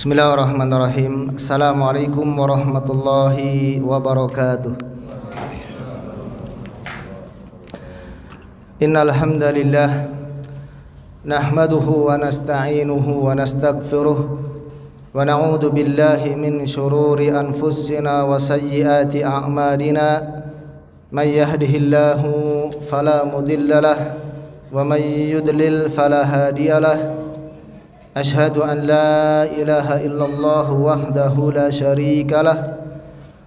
Bismillahirrahmanirrahim. Assalamualaikum warahmatullahi wabarakatuh. Innal hamdalillah nahmaduhu wa nasta'inuhu wa nastaghfiruh wa na'udzu billahi min shururi anfusina wa sayyiati a'malina. May yahdihillahu fala mudilla lahu wa may yudlil fala hadiya lahu. Ashhadu an la ilaha illallah wahdahu la syarika lah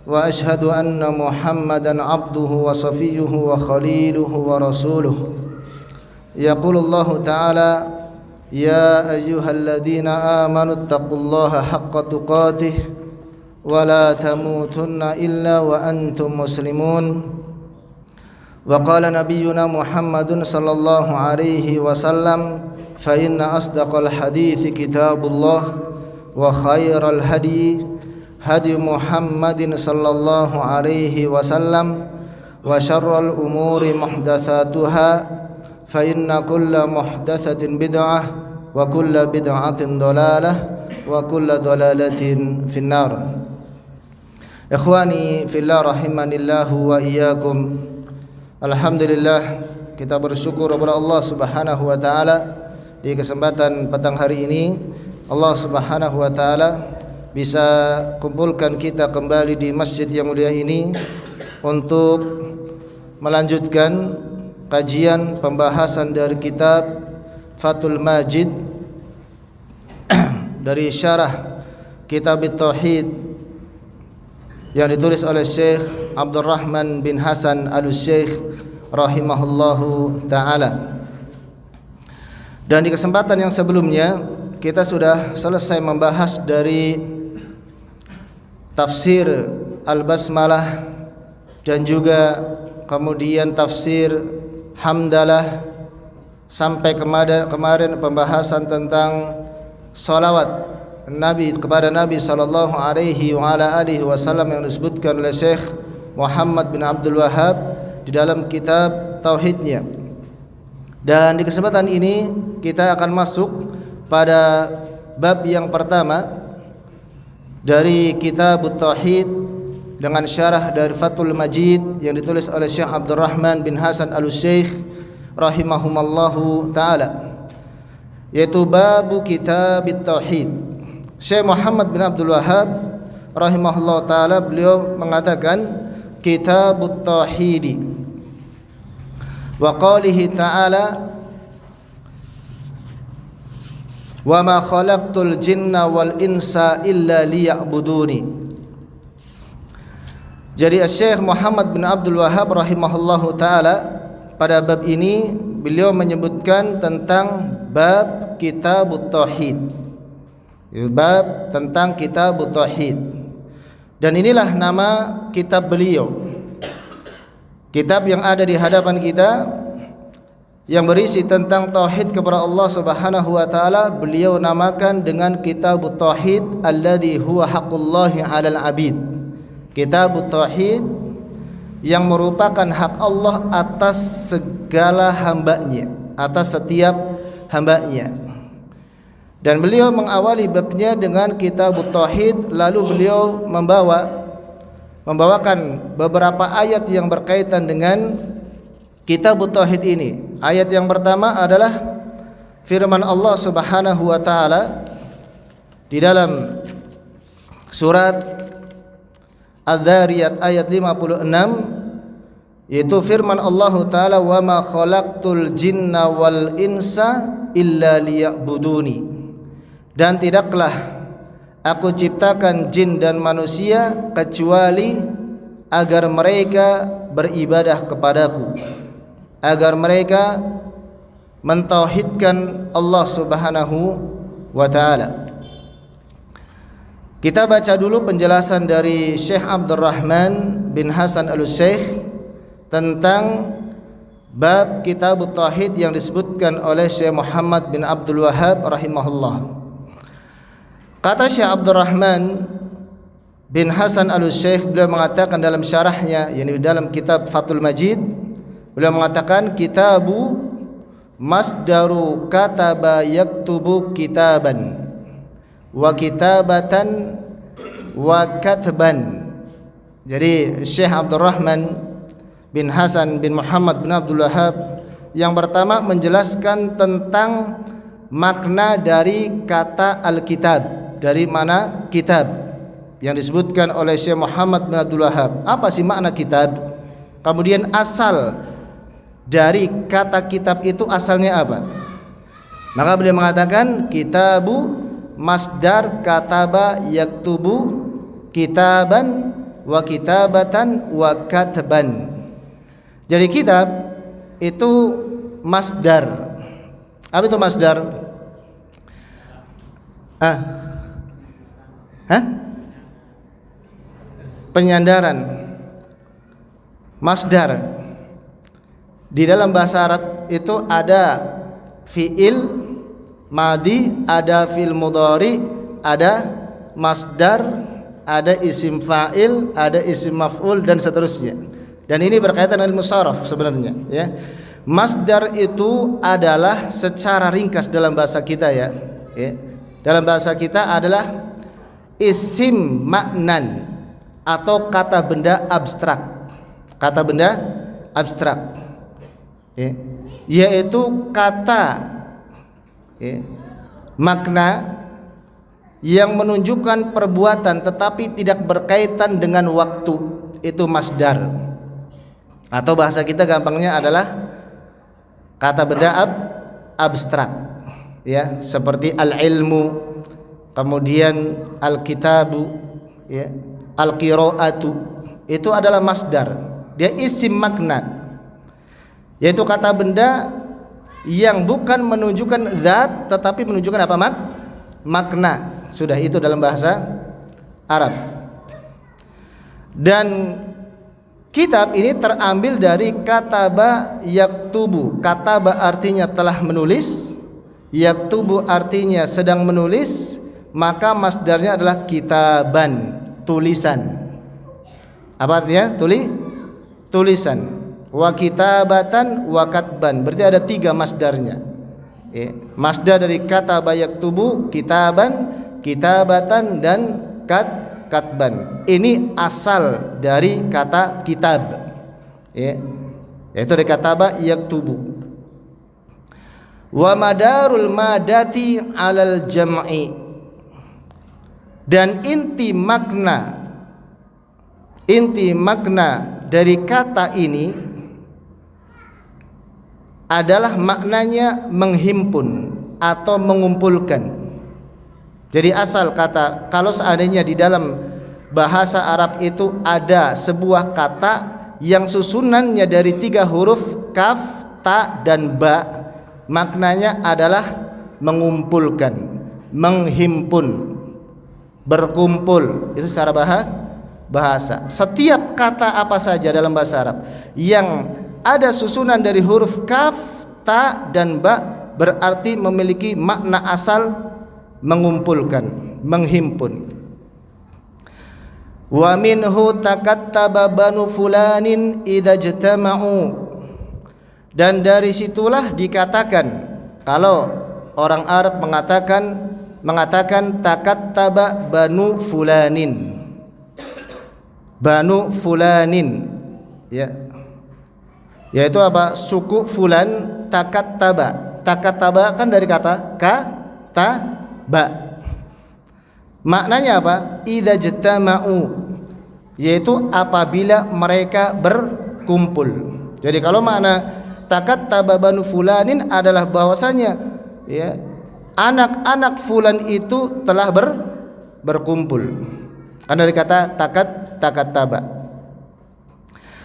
wa ashhadu anna Muhammadan abduhu wa safiyyuhu wa khaliluhu wa rasuluh. Yaqulullahu ta'ala ya ayyuhalladzina amanu taqullaha haqqa tuqatih wa la tamutunna illa wa antum muslimun. Wa qala nabiyyuna Muhammadun sallallahu alaihi wasallam fa inna asdaqal hadithi kitabullah wa khairal hadi hadi Muhammadin sallallahu alaihi wasallam wa syarral umuri muhdatsatuha fa inna kulla muhdatsatin bid'ah wa kulla bid'atin dhalalah wa kulla dhalalatin finnar. Ikhwani fillah rahimanillahu wa iyyakum. Alhamdulillah, kita bersyukur kepada Allah Subhanahu wa taala. Di kesempatan petang hari ini Allah Subhanahu wa taala bisa kumpulkan kita kembali di masjid yang mulia ini untuk melanjutkan kajian pembahasan dari kitab Fathul Majid dari syarah kitab Tauhid yang ditulis oleh Syekh Abdurrahman bin Hasan Al-Syekh rahimahullahu taala. Dan di kesempatan yang sebelumnya kita sudah selesai membahas dari tafsir Al-Basmalah dan juga kemudian tafsir Hamdalah sampai kemarin pembahasan tentang salawat Nabi kepada Nabi sallallahu alaihi wa ala alihi wasallam yang disebutkan oleh Syekh Muhammad bin Abdul Wahhab di dalam kitab tauhidnya. Dan di kesempatan ini kita akan masuk pada bab yang pertama dari kitab Tauhid dengan syarah dari Fathul Majid yang ditulis oleh Syekh Abdurrahman bin Hasan Al-Syekh rahimahumallahu taala, yaitu bab kitab Tauhid. Syekh Muhammad bin Abdul Wahhab rahimahullahu taala beliau mengatakan kitab Tauhid wa qalihi ta'ala wa ma khalaqtul jinna wal insa illa liya'buduni. Jadi Syekh Muhammad bin Abdul Wahhab rahimahullahu taala pada bab ini beliau menyebutkan tentang bab kitabut tauhid, bab tentang kitabut tauhid, dan inilah nama kitab beliau. Kitab yang ada di hadapan kita yang berisi tentang tauhid kepada Allah Subhanahu wa taala beliau namakan dengan Kitabut Tauhid alladzi huwa haqqullahi 'alal 'abid. Kitabut Tauhid yang merupakan hak Allah atas segala hambanya, atas setiap hambanya. Dan beliau mengawali babnya dengan Kitabut Tauhid, lalu beliau membawakan beberapa ayat yang berkaitan dengan Kitabut Tauhid ini. Ayat yang pertama adalah firman Allah Subhanahu wa taala di dalam surat Adz-Dzariyat ayat 56, yaitu firman Allah taala wa ma khalaqtul jinna wal insa illa liya'buduni. Dan tidaklah aku ciptakan jin dan manusia kecuali agar mereka beribadah kepadaku, agar mereka mentauhidkan Allah Subhanahu wa taala. Kita baca dulu penjelasan dari Syekh Abdurrahman bin Hasan Al-Syekh tentang bab Kitabut Tauhid yang disebutkan oleh Syekh Muhammad bin Abdul Wahhab rahimahullah. Kata Syekh Abdurrahman bin Hasan Al-Syekh, beliau mengatakan dalam syarahnya, yakni dalam kitab Fathul Majid, beliau mengatakan kitabu masdaru kataba yaktubu kitaban wa kitabatan wa katban. Jadi Syekh Abdurrahman bin Hasan bin Muhammad bin Abdul Wahhab yang pertama menjelaskan tentang makna dari kata Alkitab. Dari mana kitab yang disebutkan oleh Syekh Muhammad bin Abdul Wahhab. Apa sih makna kitab? Kemudian asal dari kata kitab itu asalnya apa? Maka beliau mengatakan kitabu masdar kataba yaktubu kitaban wa kitabatan wa katban. Jadi kitab itu masdar. Apa itu masdar? Penyandaran. Masdar. Di dalam bahasa Arab itu ada fi'il madi, ada fi'il mudhari, ada masdar, ada isim fa'il, ada isim maf'ul dan seterusnya. Dan ini berkaitan dengan musharraf sebenarnya, ya. Masdar itu adalah secara ringkas dalam bahasa kita, ya. Dalam bahasa kita adalah isim maknan atau kata benda abstrak. Kata benda abstrak, ya. Yaitu kata, ya, makna yang menunjukkan perbuatan tetapi tidak berkaitan dengan waktu, itu masdar. Atau bahasa kita gampangnya adalah kata benda abstrak, ya, seperti al-ilmu, kemudian al-kitabu, ya, al-qiraatu, itu adalah masdar. Dia isim makna, yaitu kata benda yang bukan menunjukkan zat tetapi menunjukkan apa? Makna. Sudah, itu dalam bahasa Arab. Dan kitab ini terambil dari kataba yaktubu. Kataba artinya telah menulis, yaktubu artinya sedang menulis, maka masdarnya adalah kitaban, tulisan. Apa artinya? Tulisan. Wa kitabatan wa katban, berarti ada 3 masdarnya. Masdar dari kataba yaktubu, kitaban, kitabatan, dan katban. Ini asal dari kata kitab, yaitu dari kataba yaktubu. Wa madarul madati alal jam'i, dan inti makna dari kata ini adalah maknanya menghimpun atau mengumpulkan. Jadi asal kata, kalau seandainya di dalam bahasa Arab itu ada sebuah kata yang susunannya dari 3 huruf kaf, ta, dan ba, maknanya adalah mengumpulkan, menghimpun, berkumpul. Itu secara bahasa. Setiap kata apa saja dalam bahasa Arab yang ada susunan dari huruf kaf, ta, dan ba berarti memiliki makna asal mengumpulkan, menghimpun. Wa minhu takattaba banu fulanin idza ijtama'u, dan dari situlah dikatakan, kalau orang Arab mengatakan takattaba banu fulanin, banu fulanin, ya, yaitu apa? Suku fulan. Takattaba, takattaba kan dari kata ba. Maknanya apa? Idza jatama'u, yaitu apabila mereka berkumpul. Jadi kalau makna takattaba banu fulanin adalah bahwasanya, ya, anak-anak fulan itu telah berkumpul. Kan dari kata takattaba.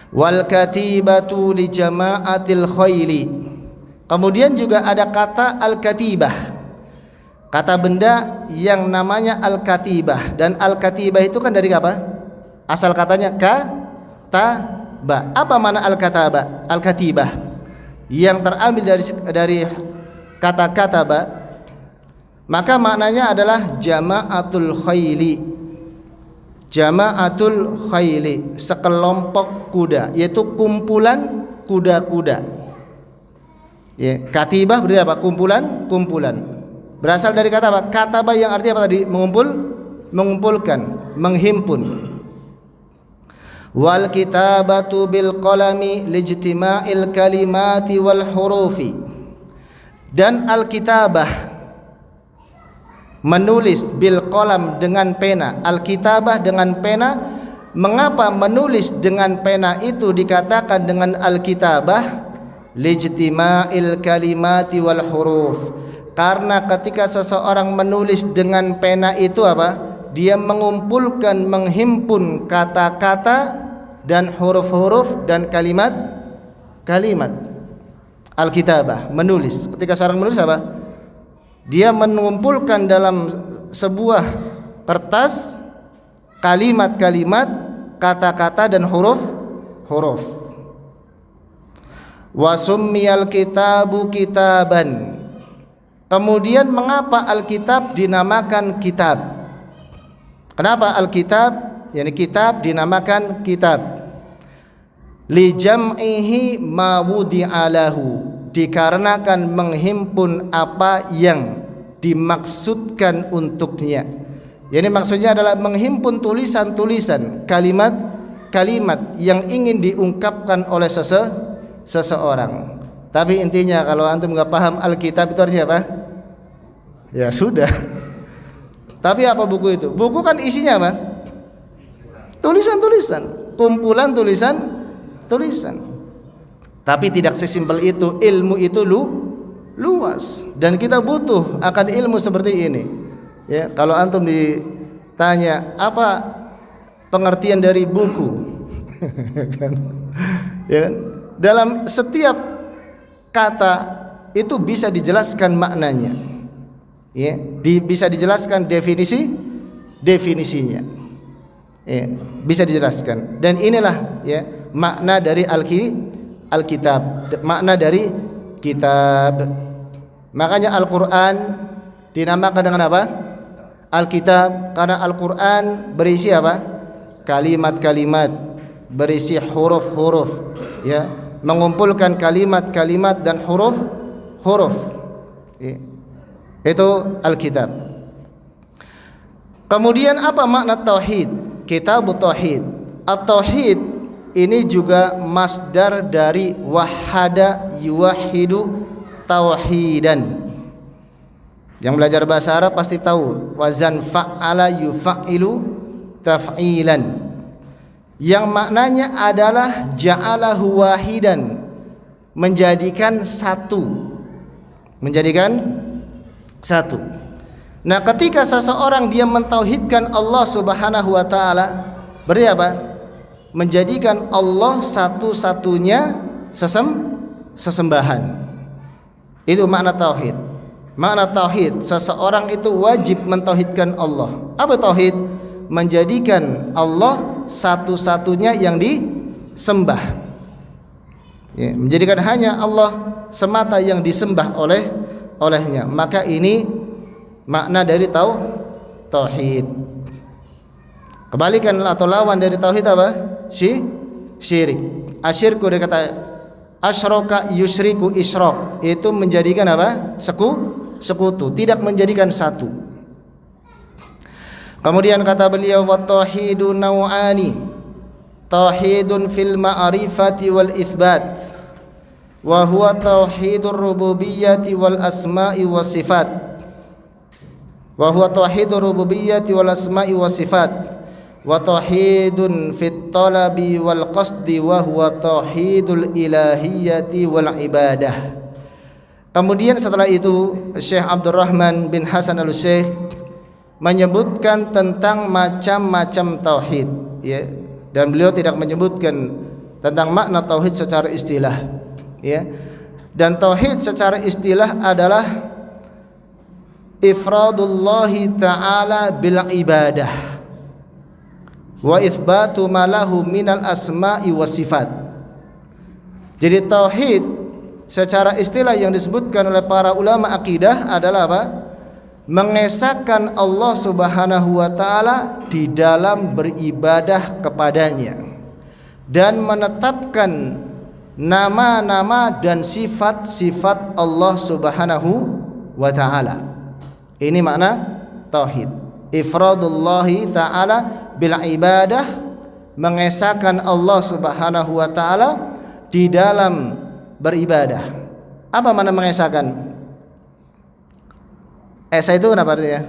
Wal katibatu li jama'atil khayli. Kemudian juga ada kata al-katibah, kata benda yang namanya al-katibah. Dan al-katibah itu kan dari apa? Asal katanya kataba. Apa makna al-kataba? Al-katibah yang terambil dari kata kataba, maka maknanya adalah jama'atul khayli. Jama'atul khayli, sekelompok kuda, yaitu kumpulan kuda-kuda. Ya, katibah berarti apa? Kumpulan. Berasal dari kata apa? Kataba yang artinya apa tadi? Mengumpulkan, menghimpun. Wal kitabatu bil qalami lijtima'il kalimati wal hurufi. Dan al-kitabah, menulis, bil qalam dengan pena. Al-kitabah dengan pena. Mengapa menulis dengan pena itu dikatakan dengan al-kitabah? Lijtima'il kalimati wal huruf. Karena ketika seseorang menulis dengan pena itu apa? Dia mengumpulkan, menghimpun kata-kata dan huruf-huruf dan kalimat-kalimat. Al-kitabah, menulis. Ketika seorang menulis apa? Dia mengumpulkan dalam sebuah kertas kalimat-kalimat, kata-kata dan huruf-huruf. Wa summiyal kitabu kitaban. Kemudian mengapa Alkitab dinamakan kitab? Kenapa Alkitab, yakni kitab, dinamakan kitab? Li jam'ihi ma wudi'alahu, dikarenakan menghimpun apa yang dimaksudkan untuknya. Yani maksudnya adalah menghimpun tulisan-tulisan, kalimat-kalimat yang ingin diungkapkan oleh seseorang. Tapi intinya kalau antum nggak paham Alkitab itu artinya apa? Ya sudah. Tapi apa buku itu? Buku kan isinya apa? Tulisan-tulisan, kumpulan tulisan. Tapi tidak sesimpel itu. Ilmu itu luas dan kita butuh akan ilmu seperti ini. Ya, kalau antum ditanya apa pengertian dari buku, ya, dalam setiap kata itu bisa dijelaskan maknanya, ya, bisa dijelaskan definisinya, ya, bisa dijelaskan. Dan inilah ya makna dari Alkitab, makna dari kitab. Makanya Al-Quran dinamakan dengan apa? Alkitab, karena Al-Quran berisi apa? Kalimat-kalimat, berisi huruf-huruf, ya, mengumpulkan kalimat-kalimat dan huruf-huruf, ya. Itu Alkitab. Kemudian apa makna tauhid? Kitab tauhid. At-tauhid ini juga masdar dari wahada yuwahidu tauhidan. Yang belajar bahasa Arab pasti tahu wazan fa'ala yufa'ilu taf'ilan, yang maknanya adalah ja'alahu wahidan, menjadikan satu. Nah, ketika seseorang dia mentauhidkan Allah Subhanahu wa taala, berarti apa? Menjadikan Allah satu-satunya sesembahan. Itu makna tauhid. Makna tauhid, seseorang itu wajib mentauhidkan Allah. Apa tauhid? Menjadikan Allah satu-satunya yang disembah, ya, menjadikan hanya Allah semata yang disembah olehnya. Maka ini makna dari tauhid. Kebalikan atau lawan dari tauhid apa? Syirik. Asyirku dari kata asyraka yusyriku isyrok, itu menjadikan apa? Sekutu, tidak menjadikan satu. Kemudian kata beliau wa tauhidu nau'ani, tauhidun fil ma'rifati wal itsbat, wa huwa tauhidur rububiyyati wal asma'i was sifat. Wa huwa tauhidur rububiyyati wal asma'i was sifat, wa tauhidun fit talabi wal qasdi, wa huwa tauhidul ilahiyyati wal ibadah. Kemudian setelah itu Syekh Abdurrahman bin Hasan Al-Syekh menyebutkan tentang macam-macam tauhid, ya, dan beliau tidak menyebutkan tentang makna tauhid secara istilah, ya. Dan tauhid secara istilah adalah ifradullahi ta'ala bil ibadah wa itsbatu ma lahu minal asma'i was sifat. Jadi tauhid secara istilah yang disebutkan oleh para ulama akidah adalah apa? Mengesahkan Allah Subhanahu wa taala di dalam beribadah kepadanya dan menetapkan nama-nama dan sifat-sifat Allah Subhanahu wa taala. Ini makna tauhid. Ifradullahi ta'ala bil ibadah, mengesahkan Allah Subhanahu wa taala di dalam beribadah. Apa makna mengesahkan? Esa itu kenapa artinya?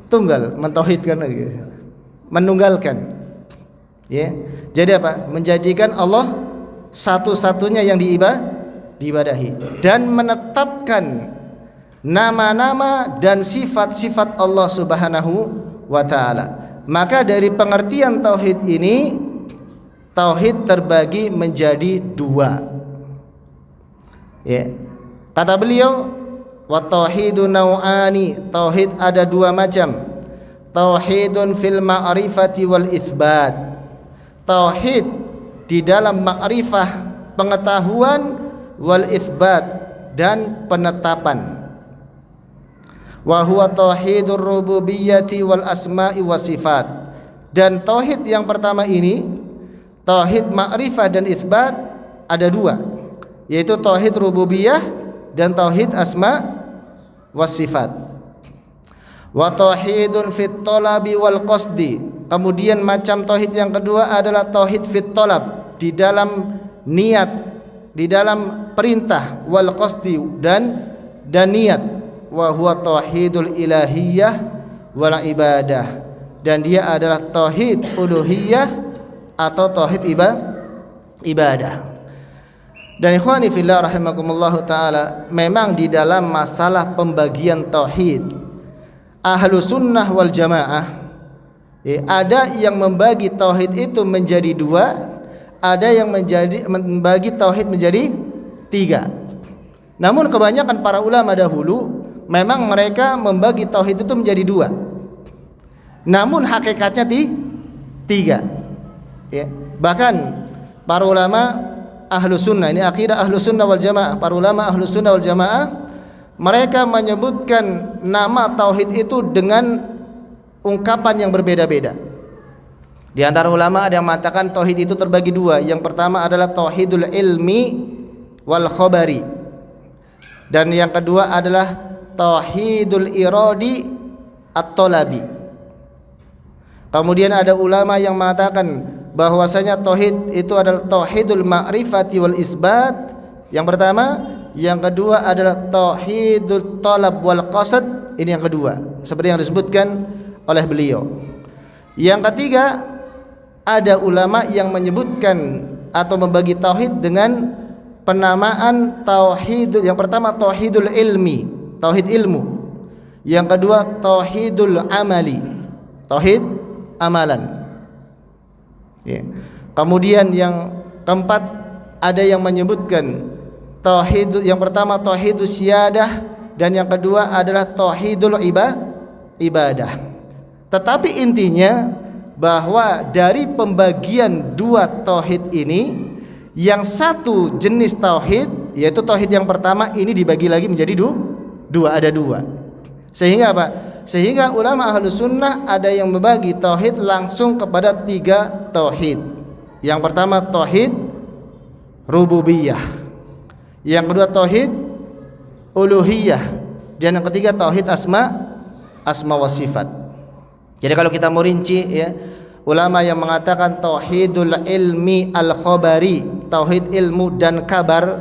Tunggal, mentauhidkan lagi. Menunggalkan. Ya. Jadi apa? Menjadikan Allah satu-satunya yang diibadahi dan menetapkan nama-nama dan sifat-sifat Allah Subhanahu wa taala. Maka dari pengertian tauhid ini, tauhid terbagi menjadi dua. Ya. Kata beliau, wa tauhidu nau'ani, tauhid ada dua macam. Tauhidun fil ma'rifati wal itsbat. Tauhid di dalam ma'rifah, pengetahuan, wal itsbat, dan penetapan. Wa huwa tauhidur rububiyyati wal asma'i was sifat. Dan tauhid yang pertama ini, tauhid ma'rifah dan itsbat, ada dua, yaitu tauhid rububiyah dan tauhid asma was sifat. Wa tauhidun fit talabi wal qasdi. Kemudian macam tauhid yang kedua adalah tauhid fit talab, di dalam niat, di dalam perintah, wal qasdi, dan niat. Wa huwa tauhidul ilahiyah wal ibadah. Dan dia adalah tauhid uluhiyah atau tauhid ibadah. Dan ikhwani fillah rahimakumullah ta'ala, memang di dalam masalah pembagian tauhid, ahlu sunnah wal jamaah, ada yang membagi tauhid itu menjadi dua, ada yang membagi tauhid menjadi tiga. Namun kebanyakan para ulama dahulu memang mereka membagi tauhid itu menjadi dua, namun hakikatnya tiga. Bahkan para ulama ahlu sunnah, ini akidah ahlu sunnah wal jamaah, para ulama ahlu sunnah wal jamaah, mereka menyebutkan nama tauhid itu dengan ungkapan yang berbeda-beda. Di antara ulama ada yang mengatakan tauhid itu terbagi dua. Yang pertama adalah tauhidul ilmi wal khabari, dan yang kedua adalah tauhidul iradi at-talabi. Kemudian ada ulama yang mengatakan bahwasanya tauhid itu adalah tauhidul ma'rifati wal isbat, yang pertama. Yang kedua adalah tauhidul talab wal qasad, ini yang kedua, seperti yang disebutkan oleh beliau. Yang ketiga, ada ulama yang menyebutkan atau membagi tauhid dengan penamaan tauhid. Yang pertama tauhidul ilmi, tauhid ilmu. Yang kedua tauhidul amali, tauhid amalan. Kemudian yang keempat, ada yang menyebutkan tauhid, yang pertama tauhidus siyadah, dan yang kedua adalah tauhidul ibadah. Tetapi intinya bahwa dari pembagian dua tauhid ini, yang satu jenis tauhid, yaitu tauhid yang pertama ini dibagi lagi menjadi dua, ada dua. Sehingga apa? Sehingga ulama ahlus sunnah ada yang membagi tauhid langsung kepada tiga tauhid. Yang pertama tauhid rububiyah, yang kedua tauhid uluhiyah, dan yang ketiga tauhid asma wa sifat. Jadi kalau kita mau rinci, ulama yang mengatakan tauhidul ilmi al khabari, tauhid ilmu dan kabar,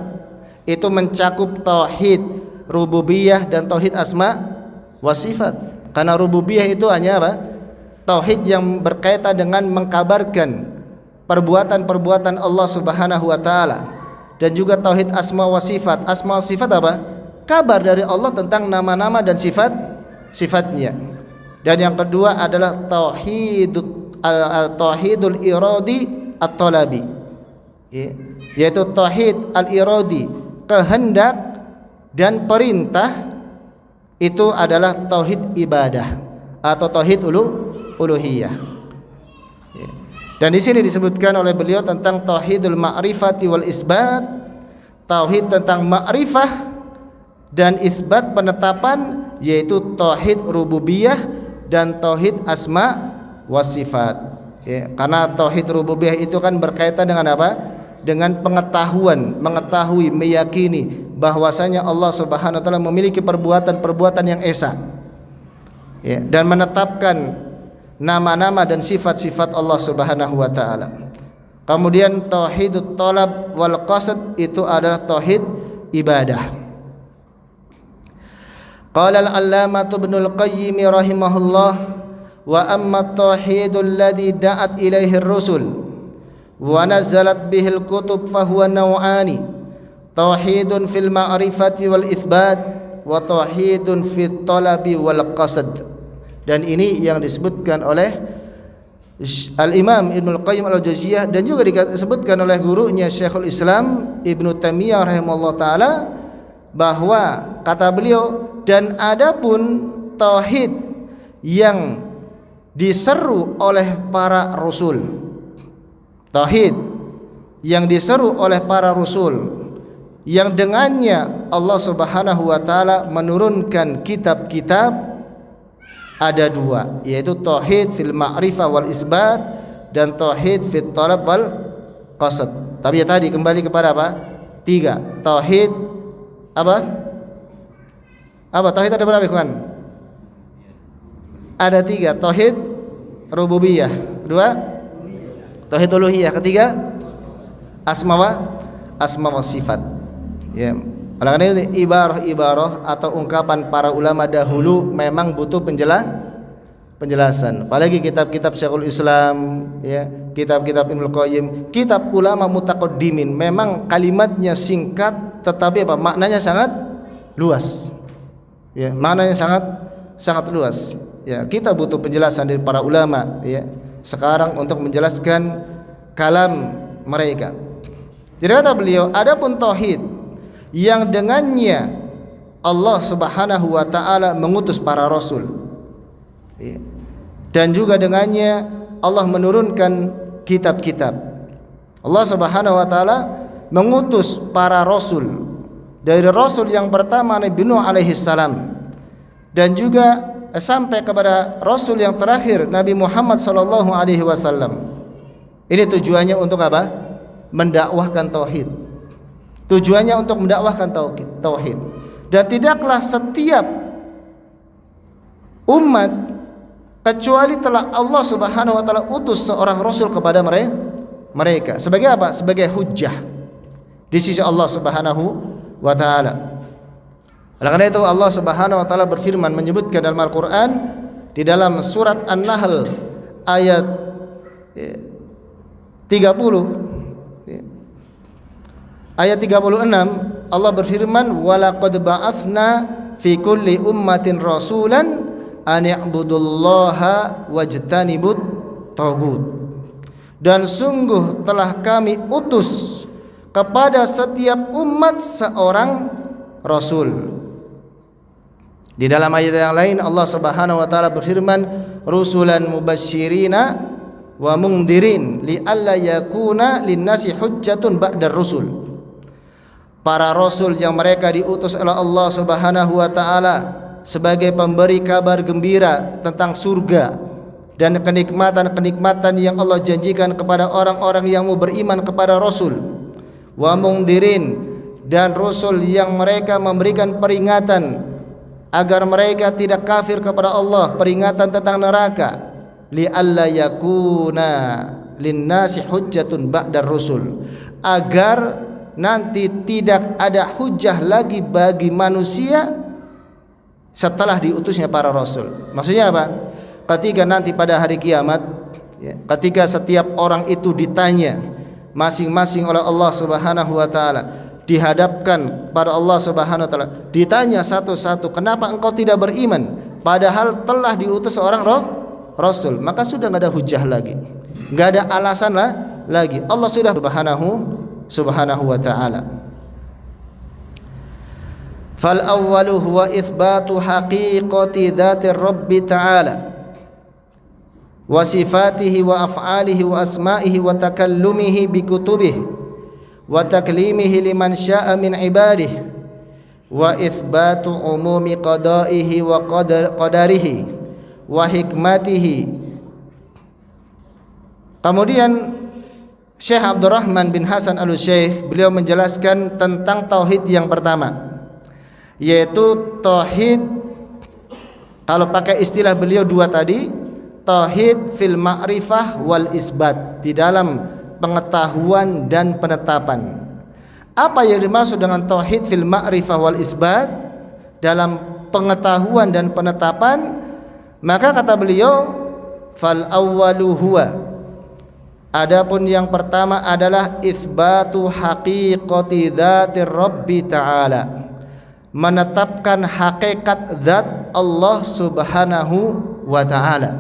itu mencakup tauhid rububiyah dan tauhid asma wa sifat. Karena rububiyah itu hanya apa? Tauhid yang berkaitan dengan mengkabarkan perbuatan-perbuatan Allah Subhanahu wa taala. Dan juga tauhid asma wa sifat. Asma wa sifat apa? Kabar dari Allah tentang nama-nama dan sifat-sifatnya. Dan yang kedua adalah tauhidul iradi at-talabi, yaitu tauhid al-iradi, kehendak dan perintah. Itu adalah tauhid ibadah atau tauhid uluhiyah. Dan di sini disebutkan oleh beliau tentang tauhidul ma'rifati wal isbat, tauhid tentang ma'rifah dan isbat penetapan, yaitu tauhid rububiyah dan tauhid asma wa sifat. Karena tauhid rububiyah itu kan berkaitan dengan apa? Dengan pengetahuan, mengetahui, meyakini bahwasanya Allah Subhanahu wa taala memiliki perbuatan-perbuatan yang esa, ya, dan menetapkan nama-nama dan sifat-sifat Allah Subhanahu wa taala. Kemudian tauhidut talab wal qasd itu adalah tauhid ibadah. Qala al-allamah Ibnul Qayyim rahimahullah, wa amma at-tauhidul ladzi da'at ilaihi ar-rusul wa nazalat bihi al-kutub fa huwa naw'ani, tauhidun fil ma'rifati wal itsbat wa tauhidun fit talabi wal qasd. Dan ini yang disebutkan oleh Al-Imam Ibnul Qayyim Al-Jauziyah dan juga disebutkan oleh gurunya Syekhul Islam Ibnu Taimiyah rahimahullah taala, bahwa kata beliau, dan adapun tauhid yang diseru oleh para rasul, tauhid yang diseru oleh para rasul, yang dengannya Allah Subhanahu wa taala menurunkan kitab-kitab, ada dua, yaitu tauhid fil ma'rifah wal isbat dan tauhid fit talab wal qasd. Tapi ya tadi kembali kepada apa? Tiga. Tauhid apa? Tauhid ada berapa, ikhwan? Ada tiga. Tauhid rububiyah. Dua, tauhid uluhiyah. Ketiga, asma wa sifat. Ya. Oleh karena itu ibarah-ibarah atau ungkapan para ulama dahulu memang butuh penjelasan. Apalagi kitab-kitab Syekhul Islam, ya, kitab-kitab Ibnul Qayyim, kitab ulama mutaqaddimin, memang kalimatnya singkat tetapi apa? Maknanya sangat luas. Ya, maknanya sangat luas. Ya, kita butuh penjelasan dari para ulama, ya, sekarang untuk menjelaskan kalam mereka. Jadi kata beliau, adapun tauhid yang dengannya Allah Subhanahu wa taala mengutus para rasul, dan juga dengannya Allah menurunkan kitab-kitab. Allah Subhanahu wa taala mengutus para rasul, dari rasul yang pertama Nabi Nuh alaihi salam, dan juga sampai kepada rasul yang terakhir Nabi Muhammad sallallahu alaihi wasallam. Ini tujuannya untuk apa? Mendakwahkan tauhid. Tujuannya untuk mendakwahkan tauhid. Dan tidaklah setiap umat kecuali telah Allah Subhanahu wa taala utus seorang rasul kepada mereka. Sebagai apa? Sebagai hujjah di sisi Allah Subhanahu wa taala. Oleh karena itu Allah Subhanahu wa taala berfirman, menyebutkan dalam Al-Qur'an di dalam surat An-Nahl ayat 30, ayat 36, Allah berfirman, walaqad ba'atsna fi kulli ummatin rasulan an i'budullaha wajtanibut taghut. Dan sungguh telah kami utus kepada setiap umat seorang rasul. Di dalam ayat yang lain Allah Subhanahu wa taala berfirman, rusulan mubasysyirina wa mundhirin li'alla yakuna linnasi hujjatun ba'dar rusul. Para rasul yang mereka diutus oleh Allah Subhanahu wa taala sebagai pemberi kabar gembira tentang surga dan kenikmatan-kenikmatan yang Allah janjikan kepada orang-orang yang mau beriman kepada rasul. Wa mundhirin, dan rasul yang mereka memberikan peringatan agar mereka tidak kafir kepada Allah, peringatan tentang neraka. Li alla yakuna linnasi hujjatun ba'dar rusul, agar nanti tidak ada hujah lagi bagi manusia setelah diutusnya para rasul. Maksudnya apa? Ketika nanti pada hari kiamat, ya, ketika setiap orang itu ditanya masing-masing oleh Allah Subhanahu wa taala, dihadapkan pada Allah Subhanahu wa taala, ditanya satu-satu, kenapa engkau tidak beriman padahal telah diutus seorang rasul, maka sudah enggak ada hujah lagi, enggak ada alasan lagi. Allah sudah Subhanahu wa ta'ala. Fal awwalu huwa itsbatu haqiqati dzati Rabbi ta'ala wa sifatihi wa af'alihi wa asma'ihi wa takallumihi bi kutubihi wa taklimihi liman syaa min ibadihi wa itsbatu umumi qada'ihi wa qadarihi wa hikmatihi. Kemudian Syekh Abdurrahman bin Hasan Al-Syekh beliau menjelaskan tentang tauhid yang pertama, yaitu tauhid, kalau pakai istilah beliau dua tadi, tauhid fil ma'rifah wal isbat, di dalam pengetahuan dan penetapan. Apa yang dimaksud dengan tauhid fil ma'rifah wal isbat, dalam pengetahuan dan penetapan? Maka kata beliau, fal awwalu huwa, adapun yang pertama adalah itsbatu haqiqati dzatir rabbi ta'ala, menetapkan hakikat zat Allah subhanahu wa ta'ala.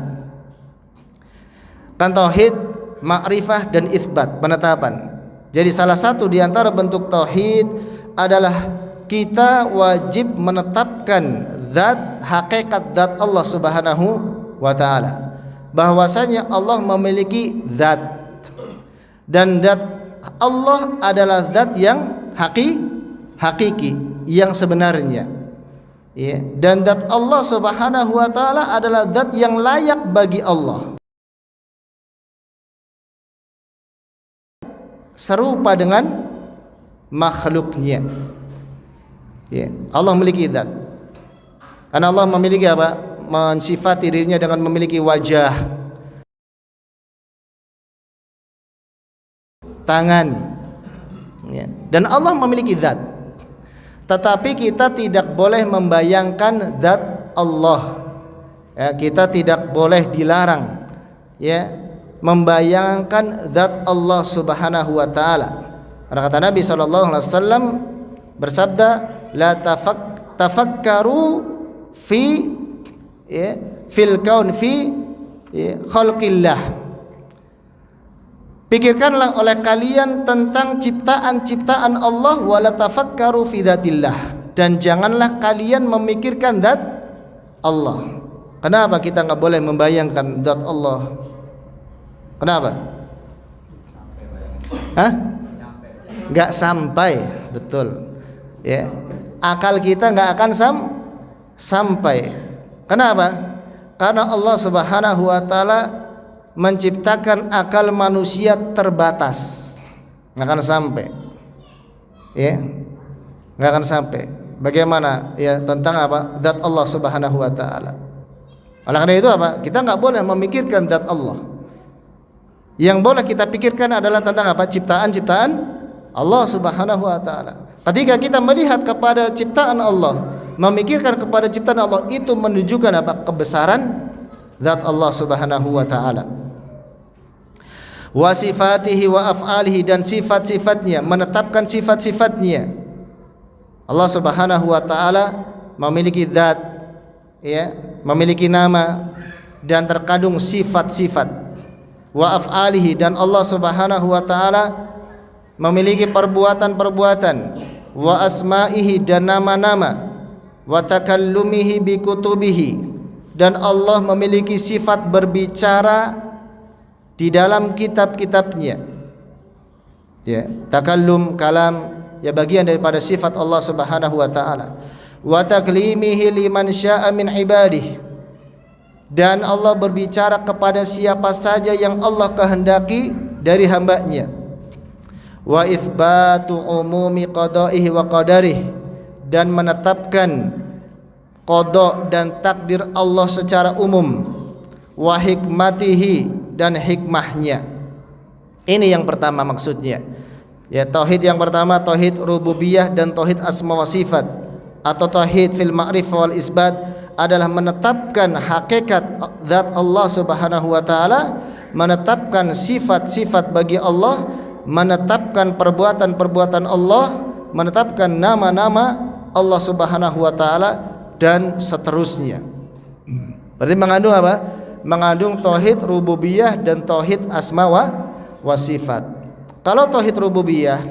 Kan tauhid ma'rifah dan itsbat, penetapan. Jadi salah satu di antara bentuk tauhid adalah kita wajib menetapkan zat, hakikat zat Allah subhanahu wa ta'ala, bahwasanya Allah memiliki zat, dan zat Allah adalah zat yang hakiki, yang sebenarnya, ya. Dan zat Allah subhanahu wa ta'ala adalah zat yang layak bagi Allah, serupa dengan makhluknya, ya. Allah memiliki zat, karena Allah memiliki apa? Mensifati dirinya dengan memiliki wajah, tangan, ya. Dan Allah memiliki zat. Tetapi kita tidak boleh membayangkan zat Allah, ya. Kita tidak boleh dilarang, ya, membayangkan zat Allah subhanahu wa ta'ala. Karena kata Nabi SAW bersabda, la tafakkaru fi, ya, fil kaun fi, ya, khalqillah. Pikirkanlah oleh kalian tentang ciptaan-ciptaan Allah, wala tafakkaru fi dzatillah, dan janganlah kalian memikirkan zat Allah. Kenapa kita enggak boleh membayangkan zat Allah? Kenapa? Enggak sampai, betul, ya. Akal kita enggak akan sampai. Kenapa? Karena Allah subhanahu wa ta'ala menciptakan akal manusia terbatas, nggak akan sampai, ya, nggak akan sampai. Bagaimana, ya, tentang apa? Zat Allah subhanahu wa ta'ala. Oleh karena itu apa? Kita nggak boleh memikirkan zat Allah. Yang boleh kita pikirkan adalah tentang apa? Ciptaan-ciptaan Allah subhanahu wa ta'ala. Ketika kita melihat kepada ciptaan Allah, memikirkan kepada ciptaan Allah, itu menunjukkan apa? Kebesaran zat Allah subhanahu wa ta'ala. Wa sifatihi wa af'alihi, dan sifat-sifatnya, menetapkan sifat-sifatnya. Allah subhanahu wa ta'ala memiliki zat, ya, memiliki nama, dan terkandung sifat-sifat. Wa af'alihi, dan Allah subhanahu wa ta'ala memiliki perbuatan-perbuatan. Wa asma'ihi, dan nama-nama. Wa takallumihi bi kutubihi, dan Allah memiliki sifat berbicara di dalam kitab-kitabnya, ya. Takallum, kalam, ya, bagian daripada sifat Allah subhanahu wa ta'ala. Wa taklimihi liman sya'a min ibadihi, dan Allah berbicara kepada siapa saja yang Allah kehendaki dari hambanya. Wa itsbatu umumi qada'ihi wa qadarihi, dan menetapkan qada dan takdir Allah secara umum. Wa hikmatihi, dan hikmahnya. Ini yang pertama maksudnya, ya. Tauhid yang pertama tauhid rububiyah dan tauhid asma wa sifat, atau tauhid fil ma'rifah wal isbat, adalah menetapkan hakikat zat Allah subhanahu wa ta'ala, menetapkan sifat-sifat bagi Allah, menetapkan perbuatan-perbuatan Allah, menetapkan nama-nama Allah subhanahu wa ta'ala, dan seterusnya. Berarti mengandung apa? Mengandung tauhid rububiyah dan tauhid asma wa sifat. Kalau tauhid rububiyah,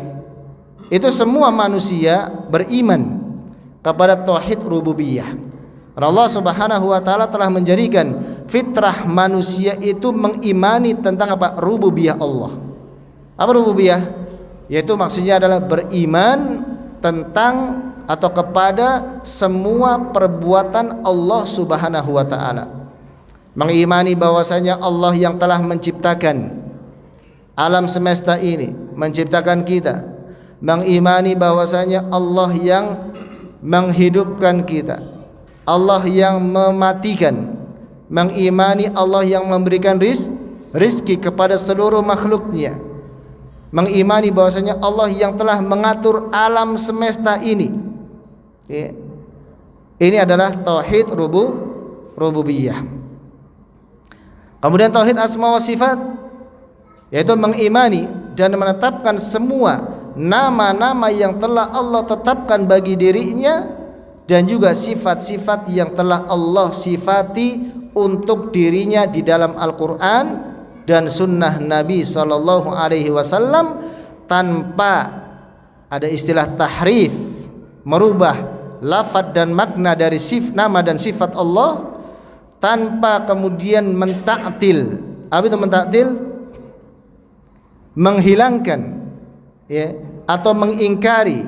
itu semua manusia beriman kepada tauhid rububiyah. Allah subhanahu wa ta'ala telah menjadikan fitrah manusia itu mengimani tentang apa? Rububiyah Allah. Apa rububiyah? Yaitu maksudnya adalah beriman tentang atau kepada semua perbuatan Allah subhanahu wa ta'ala. Mengimani bahwasanya Allah yang telah menciptakan alam semesta ini, menciptakan kita, mengimani bahwasanya Allah yang menghidupkan kita, Allah yang mematikan, mengimani Allah yang memberikan rizki kepada seluruh makhluknya, mengimani bahwasanya Allah yang telah mengatur alam semesta ini. Ini adalah tauhid rububiyah. Kemudian tauhid asma wa sifat, yaitu mengimani dan menetapkan semua nama-nama yang telah Allah tetapkan bagi dirinya dan juga sifat-sifat yang telah Allah sifati untuk dirinya di dalam Al-Quran dan sunnah Nabi SAW, tanpa ada istilah tahrif, merubah lafaz dan makna dari nama dan sifat Allah, tanpa kemudian mentaktil. Apa itu mentaktil? Menghilangkan, ya, atau mengingkari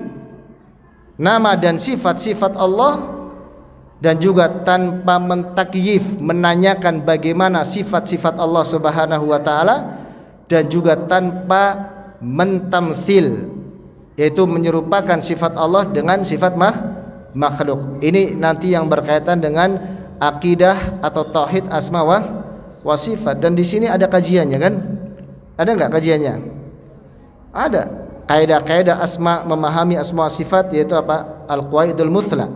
nama dan sifat-sifat Allah, dan juga tanpa mentakyif, menanyakan bagaimana sifat-sifat Allah Subhanahu wa taala, dan juga tanpa mentamtsil, yaitu menyerupakan sifat Allah dengan sifat makhluk. Ini nanti yang berkaitan dengan akidah atau tauhid asma wa sifat. Dan di sini ada kajiannya kan? Ada enggak kajiannya? Ada. Kaidah-kaidah asma, memahami asma wa sifat, yaitu apa? Al-qawaidul muthla.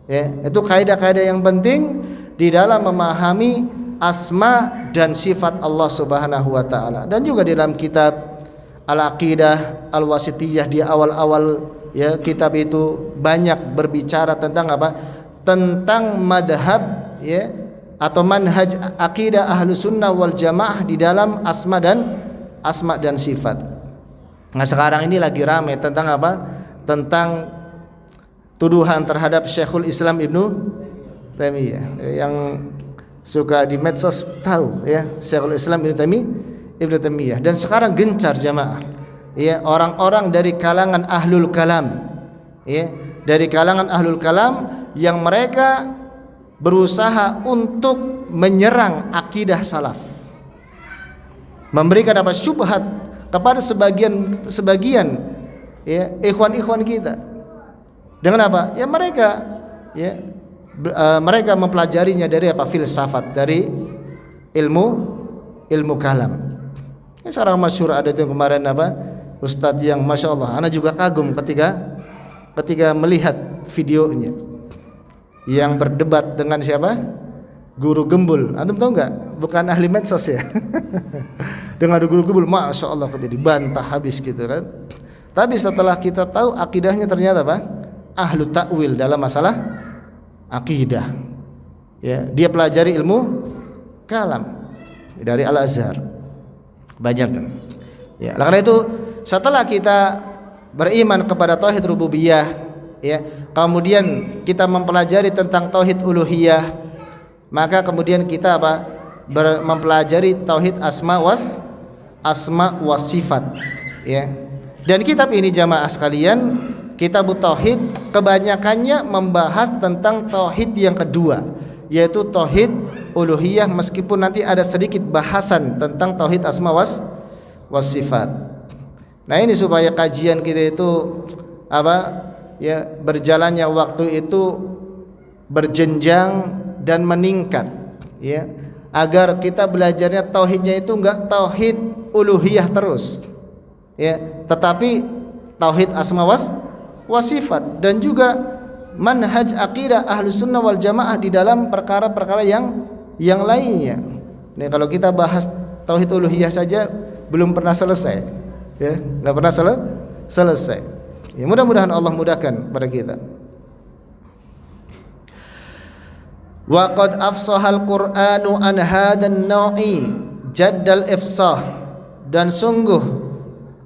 Ya, itu kaidah-kaidah yang penting di dalam memahami asma dan sifat Allah Subhanahu wa taala. Dan juga di dalam kitab Al-Aqidah Al-Wasithiyah di awal-awal, ya, kitab itu banyak berbicara tentang apa? Tentang madhab, ya, atau manhaj akidah ahlu sunnah wal jamaah di dalam asma dan sifat. Nah, sekarang ini lagi ramai tentang apa? Tentang tuduhan terhadap Syekhul Islam Ibnu Taimiyah. Yang suka di medsos tahu, ya, Syekhul Islam Ibnu Taimiyah. Dan sekarang gencar jamaah, ya, orang-orang dari kalangan ahlul kalam, ya, dari kalangan ahlul kalam yang mereka berusaha untuk menyerang akidah salaf, memberikan apa? Syubhat kepada sebagian ya, ikhwan kita. Dengan apa? Ya mereka, ya, mereka mempelajarinya dari apa? Filsafat, dari ilmu kalam. Ya, sekarang masyhur ada itu kemarin apa? Ustadz yang masya Allah, ana juga kagum ketika melihat videonya, yang berdebat dengan siapa? Guru Gembul. Antum tahu nggak? Bukan ahli medsos ya. Dengan Guru Gembul, masya Allah, dibantah habis gitu kan. Tapi setelah kita tahu akidahnya ternyata apa? Ahlu ta'wil dalam masalah akidah. Ya, dia pelajari ilmu kalam dari Al-Azhar. Banyak kan. Ya, karena itu setelah kita beriman kepada tauhid rububiyah, ya, kemudian kita mempelajari tentang tauhid uluhiyah, maka kemudian kita apa? Mempelajari tauhid asma was sifat, ya. Dan kitab ini jamaah sekalian, kitab tauhid kebanyakannya membahas tentang tauhid yang kedua, yaitu tauhid uluhiyah, meskipun nanti ada sedikit bahasan tentang tauhid asma was sifat. Nah, ini supaya kajian kita itu apa? Ya, berjalannya waktu itu berjenjang dan meningkat, ya, agar kita belajarnya tauhidnya itu enggak tauhid uluhiyah terus, ya, tetapi tauhid asma was sifat, dan juga manhaj akidah ahlus sunnah wal jamaah di dalam perkara-perkara yang lainnya. Nih, kalau kita bahas tauhid uluhiyah saja belum pernah selesai, ya, nggak pernah selesai. Ya, mudah-mudahan Allah mudahkan pada kita. Wa qad afsahal Qur'anu an hadan naw'i jaddal ifsah, dan sungguh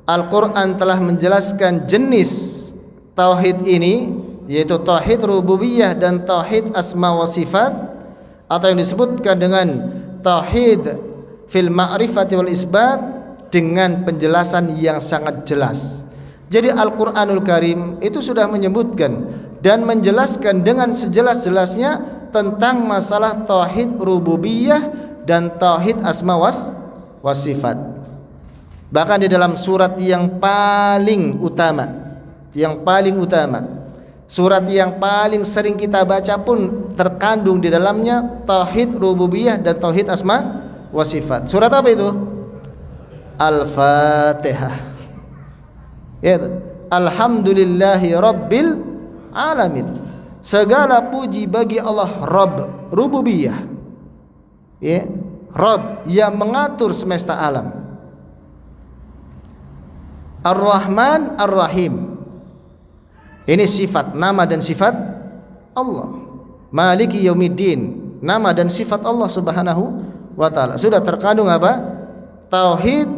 Al-Qur'an telah menjelaskan jenis tauhid ini, yaitu tauhid rububiyah dan tauhid asma wa sifat, atau yang disebutkan dengan tauhid fil ma'rifati wal isbat, dengan penjelasan yang sangat jelas. Jadi Al-Qur'anul Karim itu sudah menyebutkan dan menjelaskan dengan sejelas-jelasnya tentang masalah tauhid rububiyah dan tauhid asma was sifat. Bahkan di dalam surat yang paling utama, surat yang paling sering kita baca pun terkandung di dalamnya tauhid rububiyah dan tauhid asma wa sifat. Surat apa itu? Al-Fatihah. Ya, alhamdulillahi rabbil alamin. Segala puji bagi Allah Rabb, rububiyah. Ya, Rabb yang mengatur semesta alam. Ar-Rahman Ar-Rahim. Ini sifat, nama dan sifat Allah. Maliki yaumiddin, nama dan sifat Allah Subhanahu wa taala. Sudah terkandung apa? Tauhid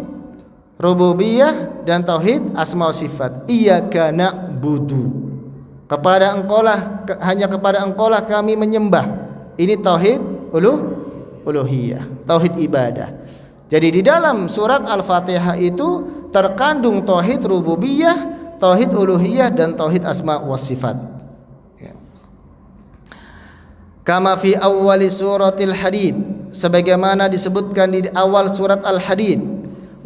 rububiyah dan tauhid asma wa sifat. Iyyaka na'budu. Kepada Engkaulah, hanya kepada Engkaulah kami menyembah. Ini tauhid uluhiyah, tauhid ibadah. Jadi di dalam surat Al-Fatihah itu terkandung tauhid rububiyah, tauhid uluhiyah dan tauhid asma wa sifat. Ya. Kama fi awwali suratil Hadid, sebagaimana disebutkan di awal surat Al-Hadid,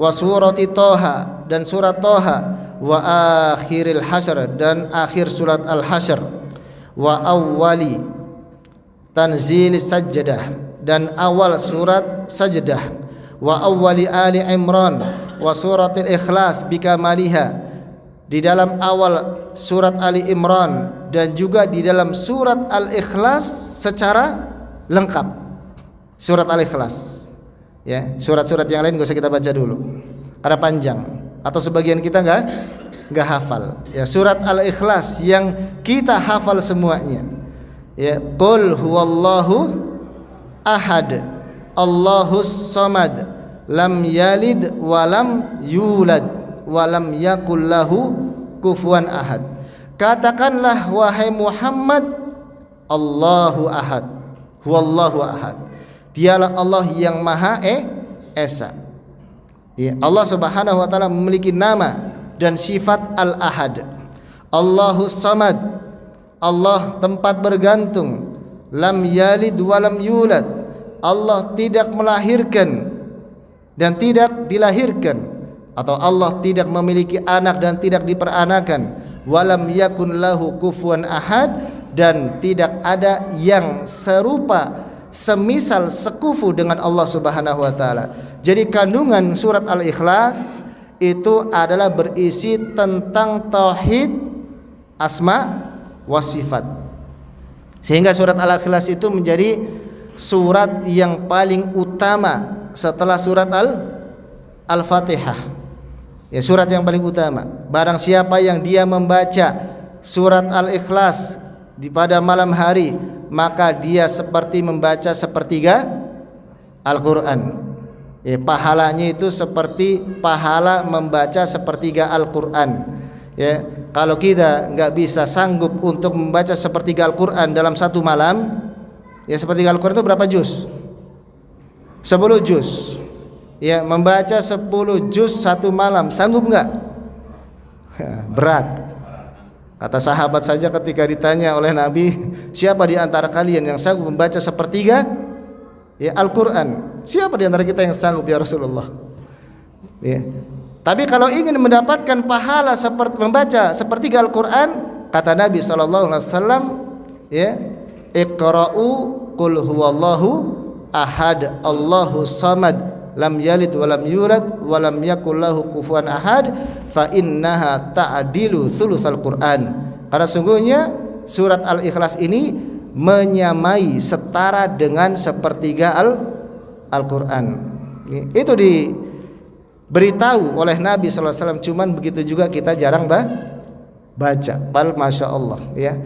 wa surati Toha dan surat Toha, wa akhiril Hasyr dan akhir surat Al-Hasyr, wa awwali tanzilis Sajdah dan awal surat Sajdah, wa awwali Ali Imran wa suratil Ikhlas bikamaliha, di dalam awal surat Ali Imran dan juga di dalam surat Al-Ikhlas secara lengkap. Surat Al-Ikhlas. Ya, surat-surat yang lain enggak usah kita baca dulu karena panjang atau sebagian kita enggak hafal. Ya, surat Al-Ikhlas yang kita hafal semuanya. Ya, qul huwallahu ahad, Allahus samad, lam yalid walam yulad walam yakul lahu kufuwan ahad. Katakanlah wahai Muhammad, Allahu ahad, huwallahu ahad. Dialah Allah yang Maha Esa. Ya, Allah Subhanahu wa taala memiliki nama dan sifat Al-Ahad. Allahus samad, Allah tempat bergantung. Lam yalid walam yulad, Allah tidak melahirkan dan tidak dilahirkan, atau Allah tidak memiliki anak dan tidak diperanakan. Walam yakun lahu kufuwan ahad, dan tidak ada yang serupa semisal sekufu dengan Allah Subhanahu wa taala. Jadi kandungan surat Al-Ikhlas itu adalah berisi tentang tauhid asma wa sifat. Sehingga surat Al-Ikhlas itu menjadi surat yang paling utama setelah surat Al-Fatihah. Ya, surat yang paling utama. Barang siapa yang dia membaca surat Al-Ikhlas pada malam hari, maka dia seperti membaca sepertiga Al-Quran. Ya, pahalanya itu seperti pahala membaca sepertiga Al-Quran. Ya, kalau kita nggak bisa sanggup untuk membaca sepertiga Al-Quran dalam satu malam, ya sepertiga Al-Quran itu berapa juz? 10 juz. Ya, membaca 10 juz satu malam, sanggup nggak? Berat. Kata sahabat saja ketika ditanya oleh Nabi, siapa di antara kalian yang sanggup membaca sepertiga ya Al-Quran? Siapa di antara kita yang sanggup ya Rasulullah? Ya. Tapi kalau ingin mendapatkan pahala seperti membaca sepertiga Al-Quran, kata Nabi SAW, ya, Iqra'u qul huwallahu ahad, Allahu samad, lam yalid walam yulad walam yakul lahu kufuwan ahad, fa innaha ta'dilu thulutsal Qur'an. Karena sungguhnya surat Al-Ikhlas ini menyamai setara dengan sepertiga Al-Quran. Itu diberitahu oleh Nabi SAW. Cuman begitu juga kita jarang baca. Masya Allah, ya.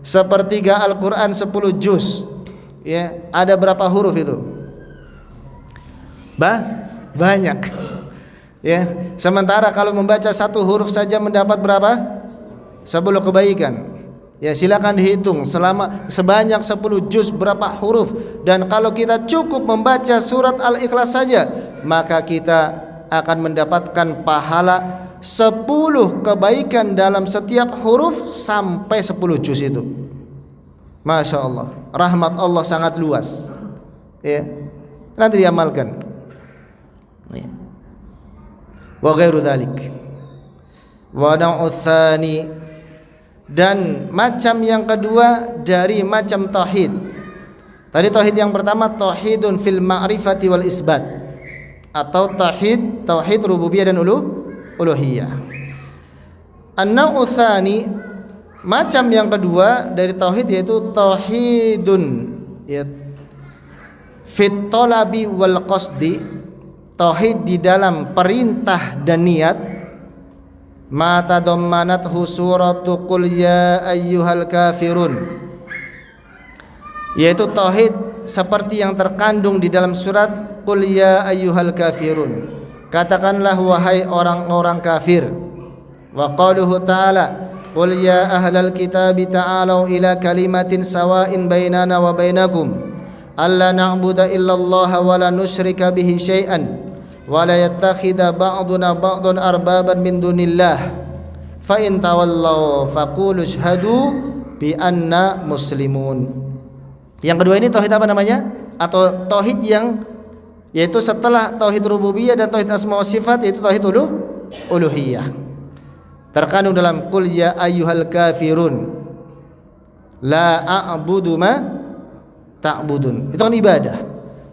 Sepertiga Al-Quran 10 juz, ya. Ada berapa huruf itu? Banyak. Ya. Sementara kalau membaca satu huruf saja mendapat berapa? 10 kebaikan. Ya, silakan dihitung sebanyak 10 juz berapa huruf. Dan kalau kita cukup membaca surat Al-Ikhlas saja, maka kita akan mendapatkan pahala 10 kebaikan dalam setiap huruf sampai 10 juz itu. Masya Allah, rahmat Allah sangat luas. Ya, nanti diamalkan. Ya. wa ghairu dzalik. Wa nau'u tsani, dan macam yang kedua dari macam tauhid. Tadi tauhid yang pertama tauhidun fil ma'rifati wal isbat, atau tauhid rububiyah dan uluhiyah. An-nau'u tsani, macam yang kedua dari tauhid, yaitu tauhidun ya fit talabi wal qasdi, tauhid di dalam perintah dan niat. Ma tadammanathu suratu qul ya ayyuhal kafirun, yaitu tauhid seperti yang terkandung di dalam surat qul ya ayyuhal kafirun, katakanlah wahai orang-orang kafir. Wa qaluhu ta'ala qul ya ahlal kitabi ta'alau ila kalimatin sawa'in bainana wa bainakum alla na'budu illallaha wa la nusyrika bihi syai'an wa la yattakhidha ba'duna ba'dan arbaban min dunillah fa in tawallaw faqulu ashhadu bi anna muslimun. Yang kedua ini tauhid apa namanya? Atau tauhid yang yaitu setelah tauhid rububiyah dan tauhid asma wa sifat, yaitu tauhid uluhiyah. Terkandung dalam qul ya ayyuhal kafirun la a'budu ma ta'budun. Itu kan ibadah.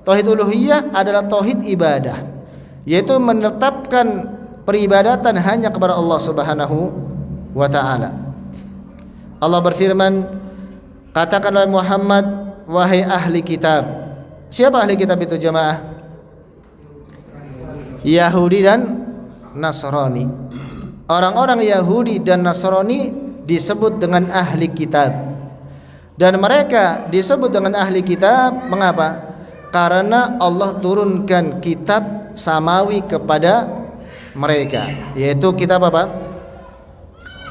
Tauhid uluhiyah adalah tauhid ibadah, yaitu menetapkan peribadatan hanya kepada Allah Subhanahu wa taala. Allah berfirman, katakanlah Muhammad, wahai ahli kitab. Siapa ahli kitab itu jemaah? Yahudi dan Nasrani. Orang-orang Yahudi dan Nasrani disebut dengan ahli kitab. Dan mereka disebut dengan ahli kitab mengapa? Karena Allah turunkan kitab samawi kepada mereka, yaitu kitab apa?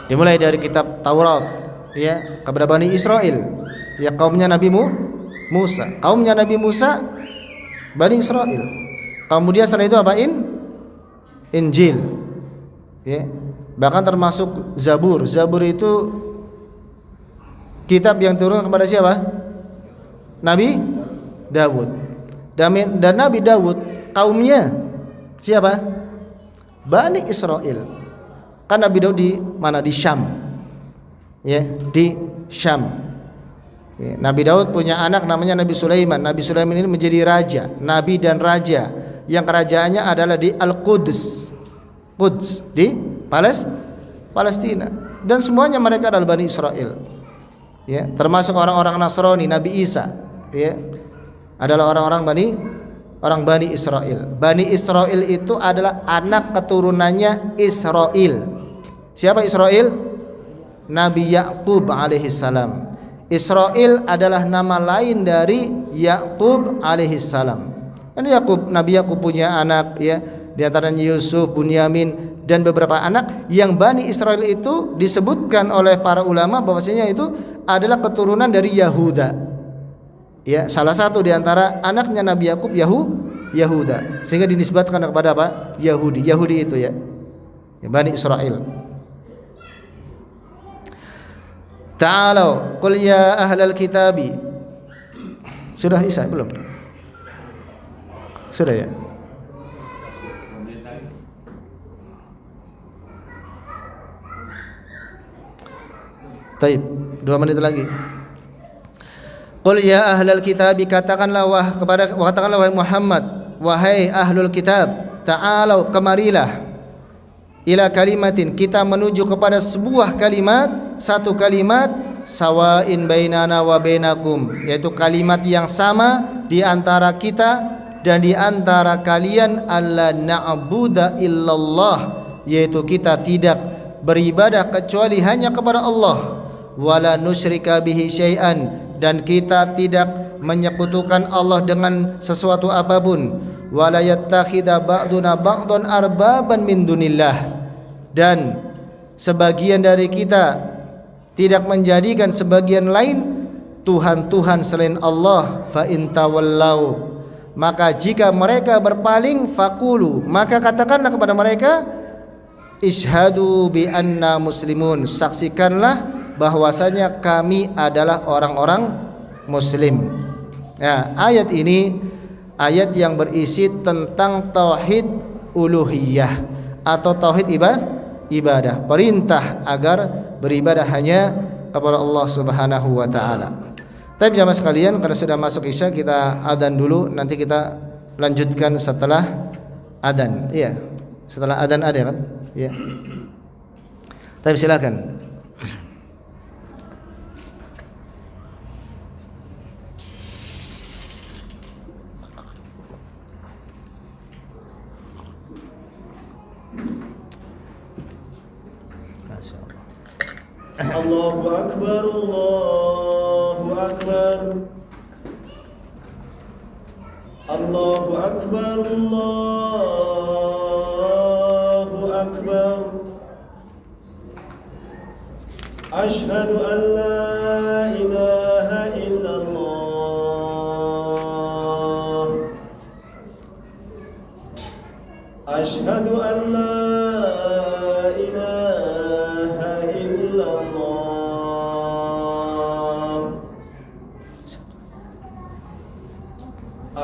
Dimulai dari kitab Taurat ya kepada Bani Israel, ya kaumnya Nabi Musa. Kaumnya Nabi Musa Bani Israel. Kemudian setelah itu apa? Injil. Ya. Bahkan termasuk Zabur. Zabur itu kitab yang turun kepada siapa? Nabi Daud. Dan Nabi Daud kaumnya siapa? Bani Israel. Kan Nabi Daud di mana? Di Syam. Ya, di Syam. Ya, Nabi Daud punya anak namanya Nabi Sulaiman. Nabi Sulaiman ini menjadi raja, nabi dan raja yang kerajaannya adalah di Al-Quds. Quds di Palestina, dan semuanya mereka adalah Bani Israel. Ya, termasuk orang-orang Nasrani, Nabi Isa, ya, adalah orang Bani Israel. Bani Israel itu adalah anak keturunannya Israel. Siapa Israel? Nabi Yakub alaihissalam. Israel adalah nama lain dari Yakub alaihissalam. Dan Nabi Yakub punya anak, ya, di antaranya Yusuf, Bunyamin, dan beberapa anak yang Bani Israel itu disebutkan oleh para ulama bahwasanya itu adalah keturunan dari Yahuda. Ya, salah satu di antara anaknya Nabi Yakub Yahuda, sehingga dinisbatkan kepada apa? Yahudi itu ya. Ya, Bani Israel. Ta'alau qul ya ahlal kitabi. Sudah Isa belum? Sudah ya? Taib, 2 menit lagi. Qul ya ahlal kitab, katakanlah wahai Muhammad, wahai ahlul kitab, ta'alau, kemarilah, ila kalimatin, kita menuju kepada sebuah kalimat, satu kalimat, sawain bainana wa bainakum, yaitu kalimat yang sama di antara kita dan di antara kalian, alla na'budu illallah, yaitu kita tidak beribadah kecuali hanya kepada Allah, wala nusyrika bihi syai'an, dan kita tidak menyekutukan Allah dengan sesuatu apapun, wala yattakhidha ba'duna ba'dan arbaban min dunillah, dan sebagian dari kita tidak menjadikan sebagian lain Tuhan-Tuhan selain Allah. Fa in tawallau, maka jika mereka berpaling, faqulu, maka katakanlah kepada mereka, ishhadu bi anna muslimun, saksikanlah bahwasanya kami adalah orang-orang muslim. Ya, ayat ini ayat yang berisi tentang tauhid uluhiyah atau tauhid ibadah, perintah agar beribadah hanya kepada Allah Subhanahu wa taala. Tapi jamaah sekalian, karena sudah masuk Isya, kita adzan dulu, nanti kita lanjutkan setelah adzan. Iya, setelah adzan ada kan? Iya. Tapi silakan. Allahu Akbar, Allahu Akbar, Allahu Akbar, Allahu Akbar. Ashhadu an la ilaha illallah. Ashhadu an la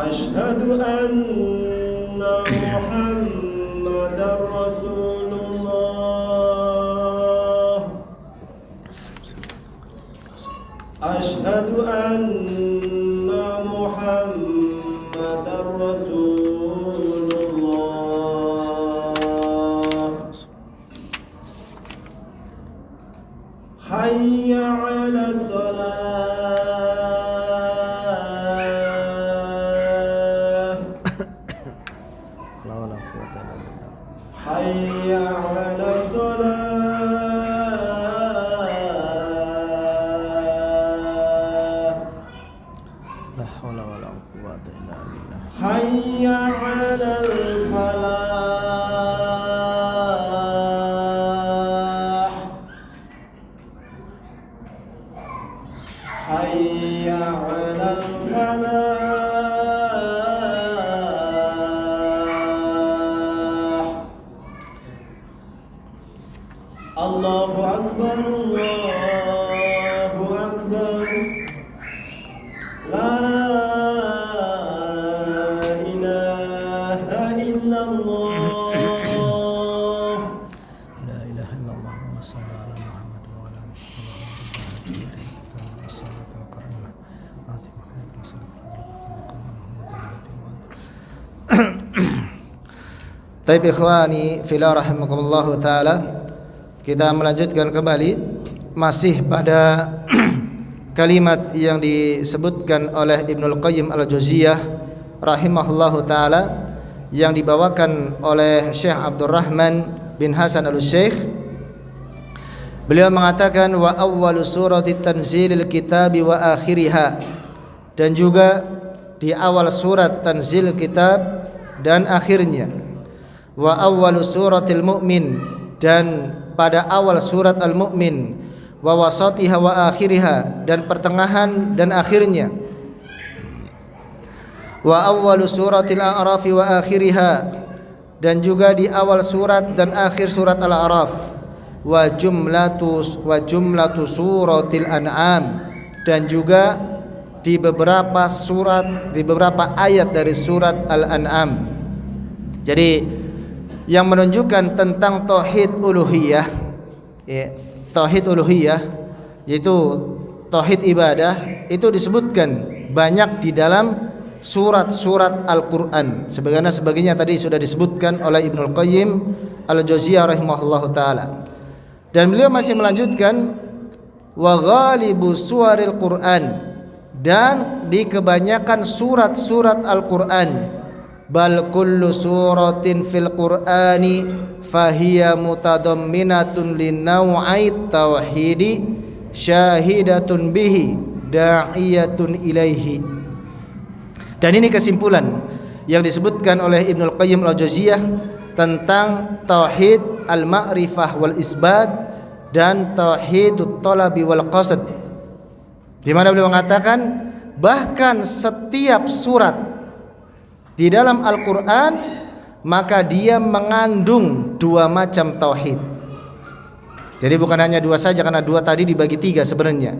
Ashhadu anna Muhammadar Rasulullah. Ashhadu anna Muhammadar Rasulullah. Hayya 'alas salat. حي على الصلاة. لا حول ولا قوة إلا بالله. حي على الفلاح. حي على الفلاح. Allahu Akbar, Allahu Akbar. La ilaha illallah. La ilaha illallah. Allahumma shalli ala Muhammad wa ala ali Muhammad. Taib ikhwani fillah rahimakumullah taala. Kita melanjutkan kembali masih pada kalimat yang disebutkan oleh Ibnul Qayyim Al-Jauziyah rahimahullahu taala, yang dibawakan oleh Syekh Abdurrahman bin Hasan Al-Syekh. Beliau mengatakan wa awwalu surati tanzilil kitabi wa akhiriha, dan juga di awal surat tanzil kitab dan akhirnya. Wa awwalu suratil mu'min, dan pada awal surat Al-Mu'min. Wa wasatiha wa akhiriha, dan pertengahan dan akhirnya. Wa awwalu suratil A'raf wa akhiriha, dan juga di awal surat dan akhir surat Al-A'raf. Wa jumlatu suratil An'am, dan juga di beberapa surat, di beberapa ayat dari surat Al-An'am. Jadi yang menunjukkan tentang tauhid uluhiyah, ya, tauhid uluhiyah yaitu tauhid ibadah, itu disebutkan banyak di dalam surat-surat Al-Qur'an. Sebagaimana tadi sudah disebutkan oleh Ibnul Qayyim Al-Jauziyah rahimahullahu taala. Dan beliau masih melanjutkan wa ghalibu suwaril Qur'an, dan di kebanyakan surat-surat Al-Qur'an. Bal kullu suratin fil Qur'ani fahiya mutadamminatun linaw'ait tauhidi syahidatun bihi da'iyatun ilaihi. Dan ini kesimpulan yang disebutkan oleh Ibnul Qayyim Al-Jauziyah tentang tauhid al-ma'rifah wal isbat dan tauhidut talabi wal qasd, di mana beliau mengatakan bahkan setiap surat di dalam Al-Quran maka dia mengandung dua macam tauhid. Jadi bukan hanya dua saja, karena dua tadi dibagi tiga sebenarnya,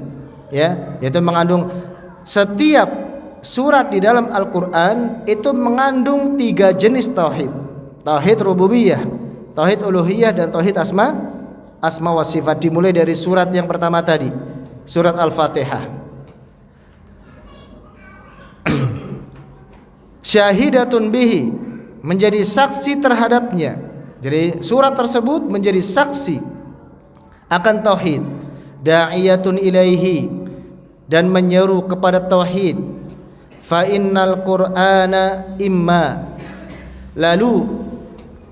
ya, yaitu mengandung setiap surat di dalam Al-Quran itu mengandung tiga jenis tauhid: tauhid rububiyah, tauhid uluhiyah dan tauhid asma wa sifat, dimulai dari surat yang pertama tadi, surat Al-Fatihah. Syahidatun bihi, menjadi saksi terhadapnya. Jadi surat tersebut menjadi saksi akan tauhid. Da'iyatun ilaihi, dan menyeru kepada tauhid. Fa innal qur'ana imma. Lalu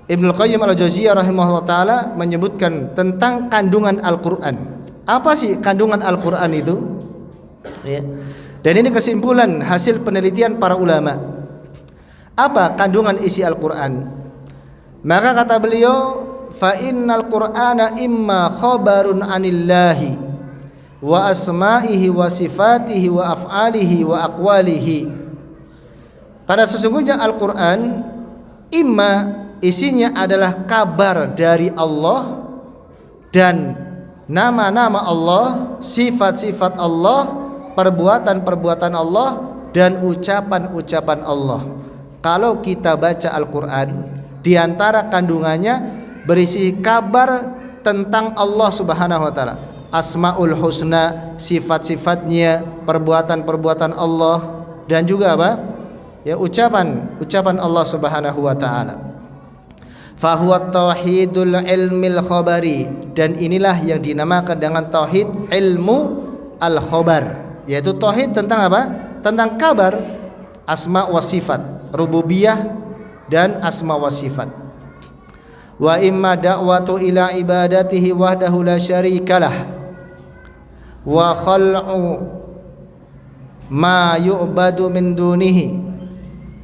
Ibnu Qayyim al-Jauziyah rahimahullah taala menyebutkan tentang kandungan Al-Qur'an. Apa sih kandungan Al-Qur'an itu? Ya. Dan ini kesimpulan hasil penelitian para ulama. Apa kandungan isi Al-Qur'an? Maka kata beliau, fa innal qur'ana imma khabarun anillahi wa asma'ihi wa sifatihi wa af'alihi wa aqwalihi. Karena sesungguhnya Al-Qur'an imma isinya adalah kabar dari Allah dan nama-nama Allah, sifat-sifat Allah, perbuatan-perbuatan Allah, dan ucapan-ucapan Allah. Kalau kita baca Al-Quran, di antara kandungannya berisi kabar tentang Allah Subhanahu wa taala, Asmaul Husna, sifat-sifatnya, perbuatan-perbuatan Allah, dan juga apa? Ya, ucapan Allah Subhanahu wa taala. Fahuwa tauhidul ilmil khabari, dan inilah yang dinamakan dengan tauhid ilmu al-khabar, yaitu tauhid tentang apa? Tentang kabar, asma wa sifat, rububiyah dan asma wa sifat. Wa imma da'watu ila ibadatihi wahdahu la syarikalah wa khal'u ma yu'badu min dunihi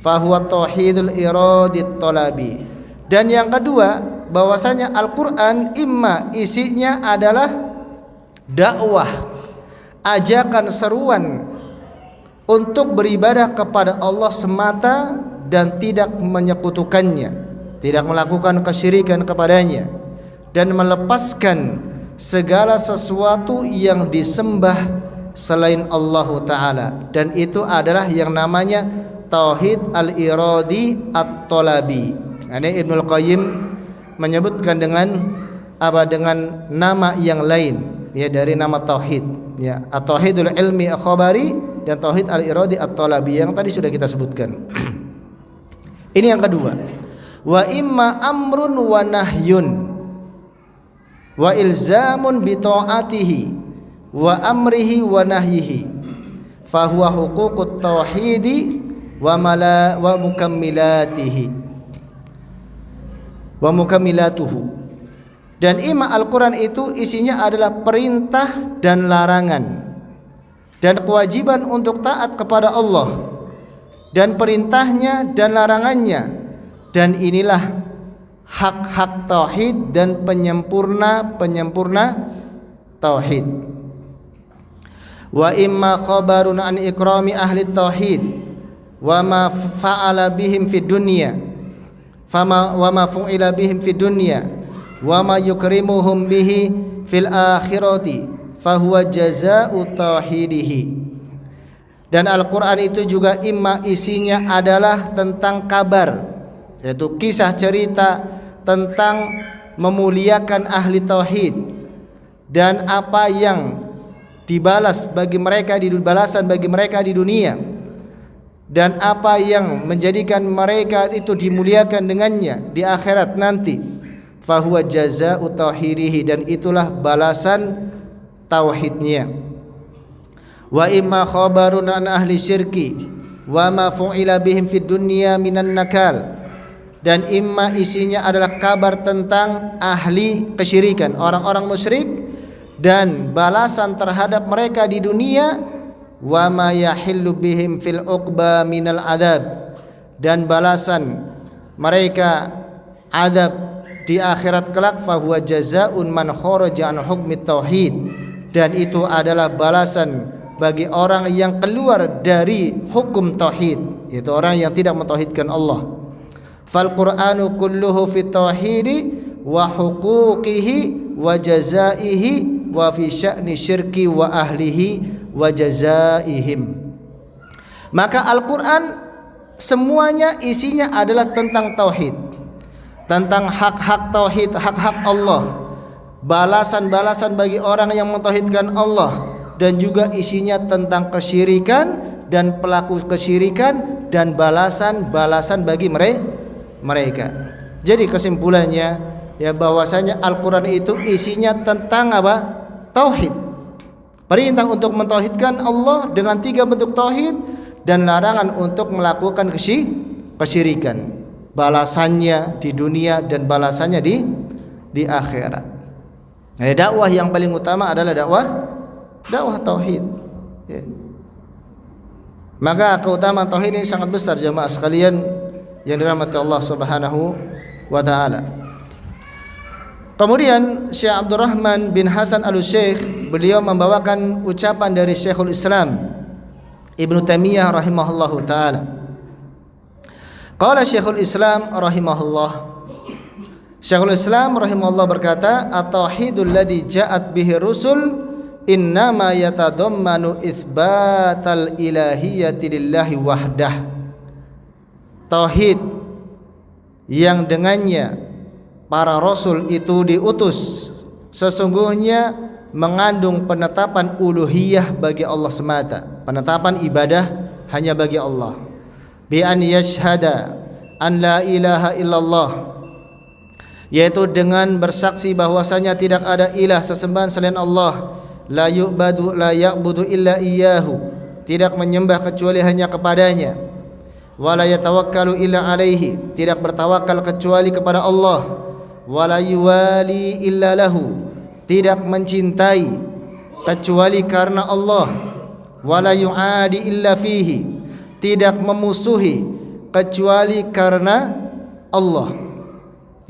fahuwa tauhidul iradit talabi. Dan yang kedua, bahwasanya Al-Qur'an imma isinya adalah dakwah, ajakan seruan untuk beribadah kepada Allah semata dan tidak menyekutukannya, tidak melakukan kesyirikan kepadanya, dan melepaskan segala sesuatu yang disembah selain Allah Ta'ala. Dan itu adalah yang namanya tauhid al-iradi at-talabi. Ini Ibnu Qayyim menyebutkan dengan apa? Dengan nama yang lain, ya, dari nama tauhid, ya, at-tauhidul ilmi al-khabari dan tauhid al-iradi at-talabi yang tadi sudah kita sebutkan. Ini yang kedua. Wa imma amrun wa nahyun wa ilzamun bi ta'atihi wa amrihi wa nahyihi fa huwa huququt tauhidi wa mukammilatihi wa mukammilatuhu. Dan imma Al-Quran itu isinya adalah perintah dan larangan dan kewajiban untuk taat kepada Allah, dan perintahnya dan larangannya, dan inilah hak-hak tauhid dan penyempurna tauhid. Wa imma khabarun an ikrami ahli tauhid wa ma fa'ala bihim fid dunya wa ma fu'ila bihim fid dunya wa ma yukrimuhum bihi fil akhirati fahuwa jazaa'u tauhidihi. Dan Al-Quran itu juga imma isinya adalah tentang kabar, yaitu kisah cerita tentang memuliakan ahli tauhid dan apa yang dibalas bagi mereka di balasan bagi mereka di dunia, dan apa yang menjadikan mereka itu dimuliakan dengannya di akhirat nanti. Fahuwa jazaa'u tauhidihi, dan itulah balasan tauhidnya. Wa imma khabarun an ahli syirki wa ma fu'ila bihim fid dunya minan nakal, dan imma isinya adalah kabar tentang ahli kesyirikan, orang-orang musyrik, dan balasan terhadap mereka di dunia. Wa ma yahillu bihim fil uqba minal adab, dan balasan mereka adab di akhirat kelak. Fahuwa jazaa'un man kharaja an hukmi tauhid, dan itu adalah balasan bagi orang yang keluar dari hukum tauhid, yaitu orang yang tidak mentauhidkan Allah. Fal Qur'anu kulluhu fit tauhidi wa huquqihi wa jazaihi wa fi sya'ni syirki wa ahlihi wa jazaihim. Maka Al-Qur'an semuanya isinya adalah tentang tauhid, tentang hak-hak tauhid, hak-hak Allah, balasan-balasan bagi orang yang mentauhidkan Allah, dan juga isinya tentang kesyirikan dan pelaku kesyirikan dan balasan-balasan bagi mereka. Jadi kesimpulannya ya bahwasanya Al-Qur'an itu isinya tentang apa? Tauhid. Perintah untuk mentauhidkan Allah dengan 3 bentuk tauhid dan larangan untuk melakukan kesyirikan. Balasannya di dunia dan balasannya di akhirat. Nah, dakwah yang paling utama adalah dakwah tauhid. Ya. Maka keutamaan tauhid ini sangat besar jemaah sekalian yang dirahmati Allah Subhanahu wa taala. Kemudian Syekh Abdurrahman bin Hasan Al-Syekh, beliau membawakan ucapan dari Syekhul Islam Ibnu Taimiyah rahimahullahu taala. Qala Syekhul Islam rahimahullah, Syekhul Islam rahimahullah berkata, at-tauhidul ladzi ja'at bihi rusul innama yatadammanu itsbatal ilahiyyati lillahi wahdah. Tauhid yang dengannya para rasul itu diutus sesungguhnya mengandung penetapan uluhiyah bagi Allah semata, penetapan ibadah hanya bagi Allah. Bi an yashhada an la ilaha illallah, yaitu dengan bersaksi bahwasanya tidak ada ilah sesembahan selain Allah. La ya'budu illa iyyahu, tidak menyembah kecuali hanya kepadanya. Wa la yatawakkalu illa alaihi, tidak bertawakal kecuali kepada Allah. Wa la yuwali illa lahu, tidak mencintai kecuali karena Allah. Wa la yu'adi illa fihi, tidak memusuhi kecuali karena Allah.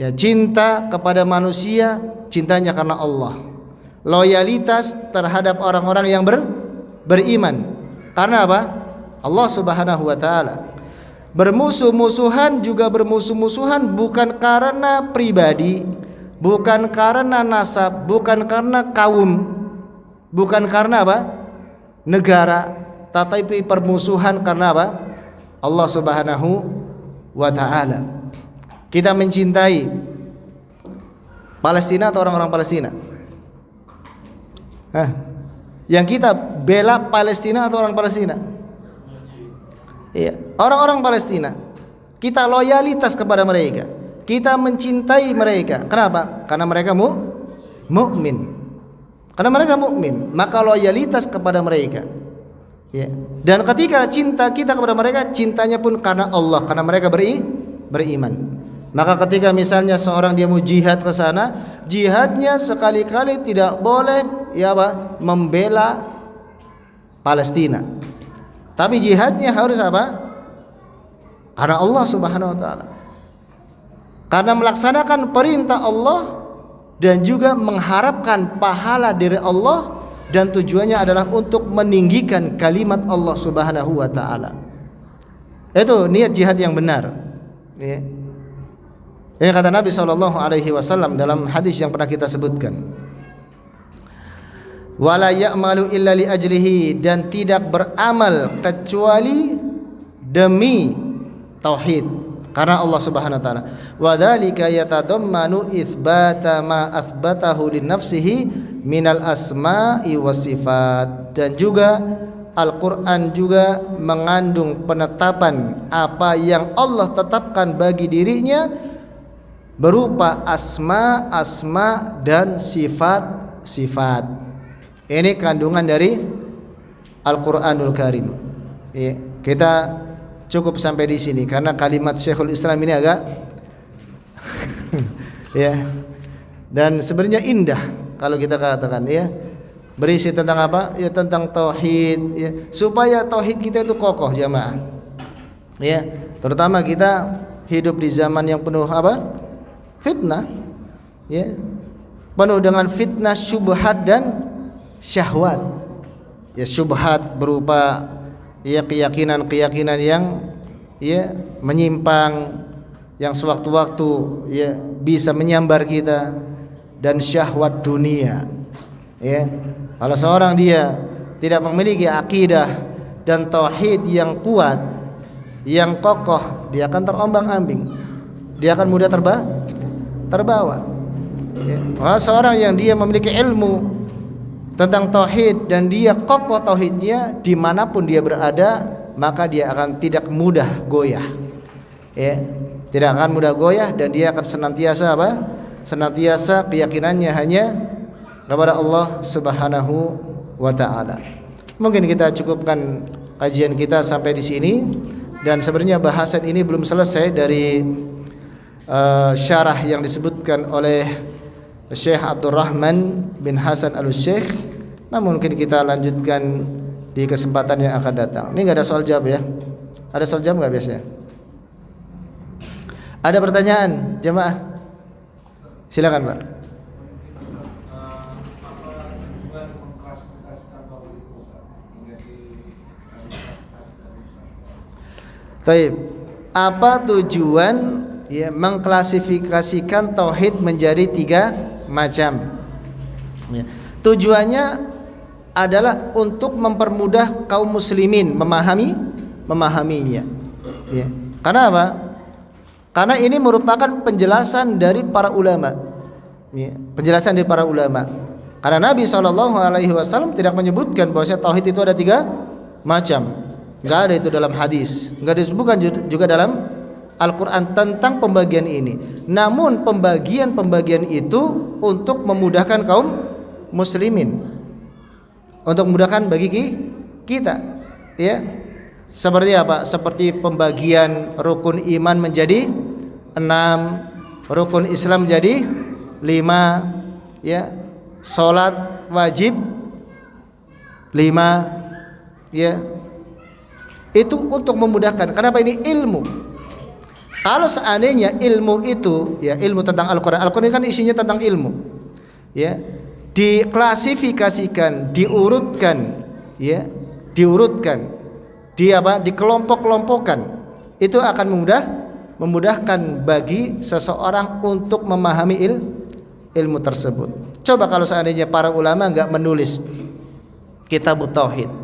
Ya, cinta kepada manusia cintanya karena Allah. Loyalitas terhadap orang-orang yang beriman karena apa? Allah Subhanahu wa taala. Bermusuh-musuhan juga bermusuh-musuhan bukan karena pribadi, bukan karena nasab, bukan karena kaum, bukan karena apa? Negara, tetapi permusuhan karena apa? Allah Subhanahu wa taala. Kita mencintai Palestina atau orang-orang Palestina? Yang kita bela Palestina atau orang Palestina? Iya, orang-orang Palestina. Kita loyalitas kepada mereka. Kita mencintai mereka. Kenapa? Karena mereka mukmin. Karena mereka mukmin, maka loyalitas kepada mereka. Ya. Dan ketika cinta kita kepada mereka, cintanya pun karena Allah, karena mereka beriman. Maka ketika misalnya seorang dia mau jihad ke sana, jihadnya sekali-kali tidak boleh ya apa? Membela Palestina. Tapi jihadnya harus apa? Karena Allah Subhanahu wa taala. Karena melaksanakan perintah Allah dan juga mengharapkan pahala dari Allah, dan tujuannya adalah untuk meninggikan kalimat Allah Subhanahu wa taala. Itu niat jihad yang benar. Ya. Ini kata Nabi SAW dalam hadis yang pernah kita sebutkan. Wala ya'malu illa li ajlihi, dan tidak beramal kecuali demi tauhid karena Allah Subhanahu wa taala. Wa dzalika yatadammanu itsbata ma atsbatahu li nafsihi minal asma'i was sifat. Dan juga Al-Qur'an juga mengandung penetapan apa yang Allah tetapkan bagi dirinya berupa asma dan sifat. Ini kandungan dari Al-Qur'anul Karim. Ya, kita cukup sampai di sini karena kalimat Syekhul Islam ini agak ya. Dan sebenarnya indah kalau kita katakan ya. Berisi tentang apa? Ya tentang tauhid ya. Supaya tauhid kita itu kokoh jamaah. Ya, terutama kita hidup di zaman yang penuh apa? Fitnah, ya, penuh dengan fitnah, syubhat dan syahwat. Ya, syubhat berupa ya keyakinan yang ya menyimpang, yang sewaktu-waktu ya bisa menyambar kita, dan syahwat dunia. Ya, kalau seorang dia tidak memiliki akidah dan tauhid yang kuat, yang kokoh, dia akan terombang-ambing. Dia akan mudah terbawa. Ya. Seorang yang dia memiliki ilmu tentang tauhid dan dia kokoh tauhidnya dimanapun dia berada, maka dia akan tidak mudah goyah. Ya, tidak akan mudah goyah dan dia akan senantiasa apa? Senantiasa keyakinannya hanya kepada Allah Subhanahu wa taala. Mungkin kita cukupkan kajian kita sampai di sini, dan sebenarnya bahasan ini belum selesai dari syarah yang disebutkan oleh Syekh Abdurrahman bin Hasan Al-Syekh. Namun mungkin kita lanjutkan di kesempatan yang akan datang. Ini enggak ada soal jawab ya? Ada soal jawab enggak biasanya? Ada pertanyaan jemaah? Silakan Pak. Baik, apa tujuan ya mengklasifikasikan tauhid menjadi 3 macam? Ya. Tujuannya adalah untuk mempermudah kaum muslimin memahaminya. Ya. Karena apa? Karena ini merupakan penjelasan dari para ulama. Ya. Penjelasan dari para ulama. Karena Nabi SAW tidak menyebutkan bahwa tauhid itu ada 3 macam. Enggak ada itu dalam hadis, enggak disebutkan juga dalam Al-Quran tentang pembagian ini. Namun pembagian itu untuk memudahkan kaum muslimin, untuk memudahkan bagi kita, ya. Seperti apa? Seperti pembagian rukun iman menjadi 6, rukun Islam menjadi 5, ya. Salat wajib 5, ya. Itu untuk memudahkan. Kenapa? Ini ilmu. Kalau seandainya ilmu itu, ya ilmu tentang Al-Quran, Al-Quran kan isinya tentang ilmu, ya, diklasifikasikan, diurutkan, ya, dikelompok-kelompokkan, itu akan memudahkan bagi seseorang untuk memahami ilmu tersebut. Coba kalau seandainya para ulama enggak menulis kitab tauhid,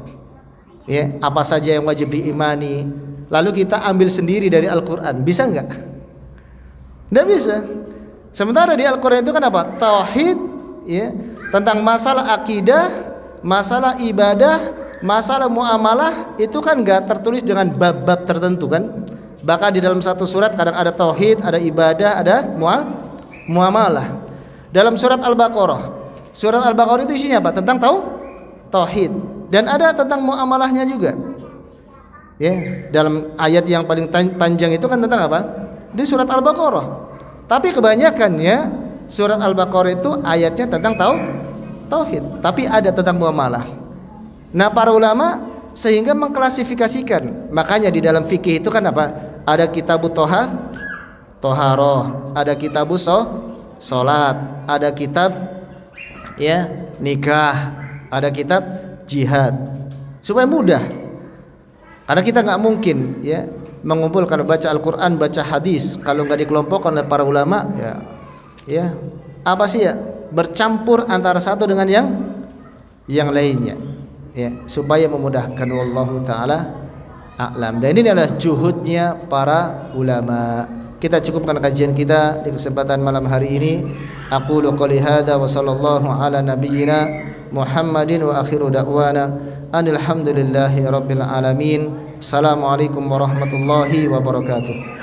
ya, apa saja yang wajib diimani, lalu kita ambil sendiri dari Al-Quran, bisa enggak? Enggak bisa. Sementara di Al-Quran itu kan apa? Tauhid, ya, tentang masalah akidah, masalah ibadah, masalah muamalah, itu kan enggak tertulis dengan bab-bab tertentu kan? Bahkan di dalam satu surat kadang ada tauhid, ada ibadah, ada muamalah. Dalam surat Al-Baqarah itu isinya apa? Tentang tauhid. Dan ada tentang muamalahnya juga. Ya, dalam ayat yang paling panjang itu kan tentang apa? Di surat Al-Baqarah. Tapi kebanyakannya surat Al-Baqarah itu ayatnya tentang tauhid, tapi ada tentang muamalah. Nah, para ulama sehingga mengklasifikasikan. Makanya di dalam fikih itu kan apa? Ada kitabut toharoh, ada kitabus salat, ada kitab ya nikah, ada kitab jihad, supaya mudah. Karena kita nggak mungkin ya mengumpulkan baca Al-Quran, baca hadis kalau nggak dikelompokkan oleh para ulama, ya apa sih ya, bercampur antara satu dengan yang lainnya, ya, supaya memudahkan. Wallahu taala a'lam. Dan ini adalah juhudnya para ulama. Kita cukupkan kajian kita di kesempatan malam hari ini. Aqulu qouli hadza wa sallallahu ala nabiyyina Muhammadin wa akhiru da'wana alhamdulillahi rabbil alamin. Assalamualaikum warahmatullahi wabarakatuh.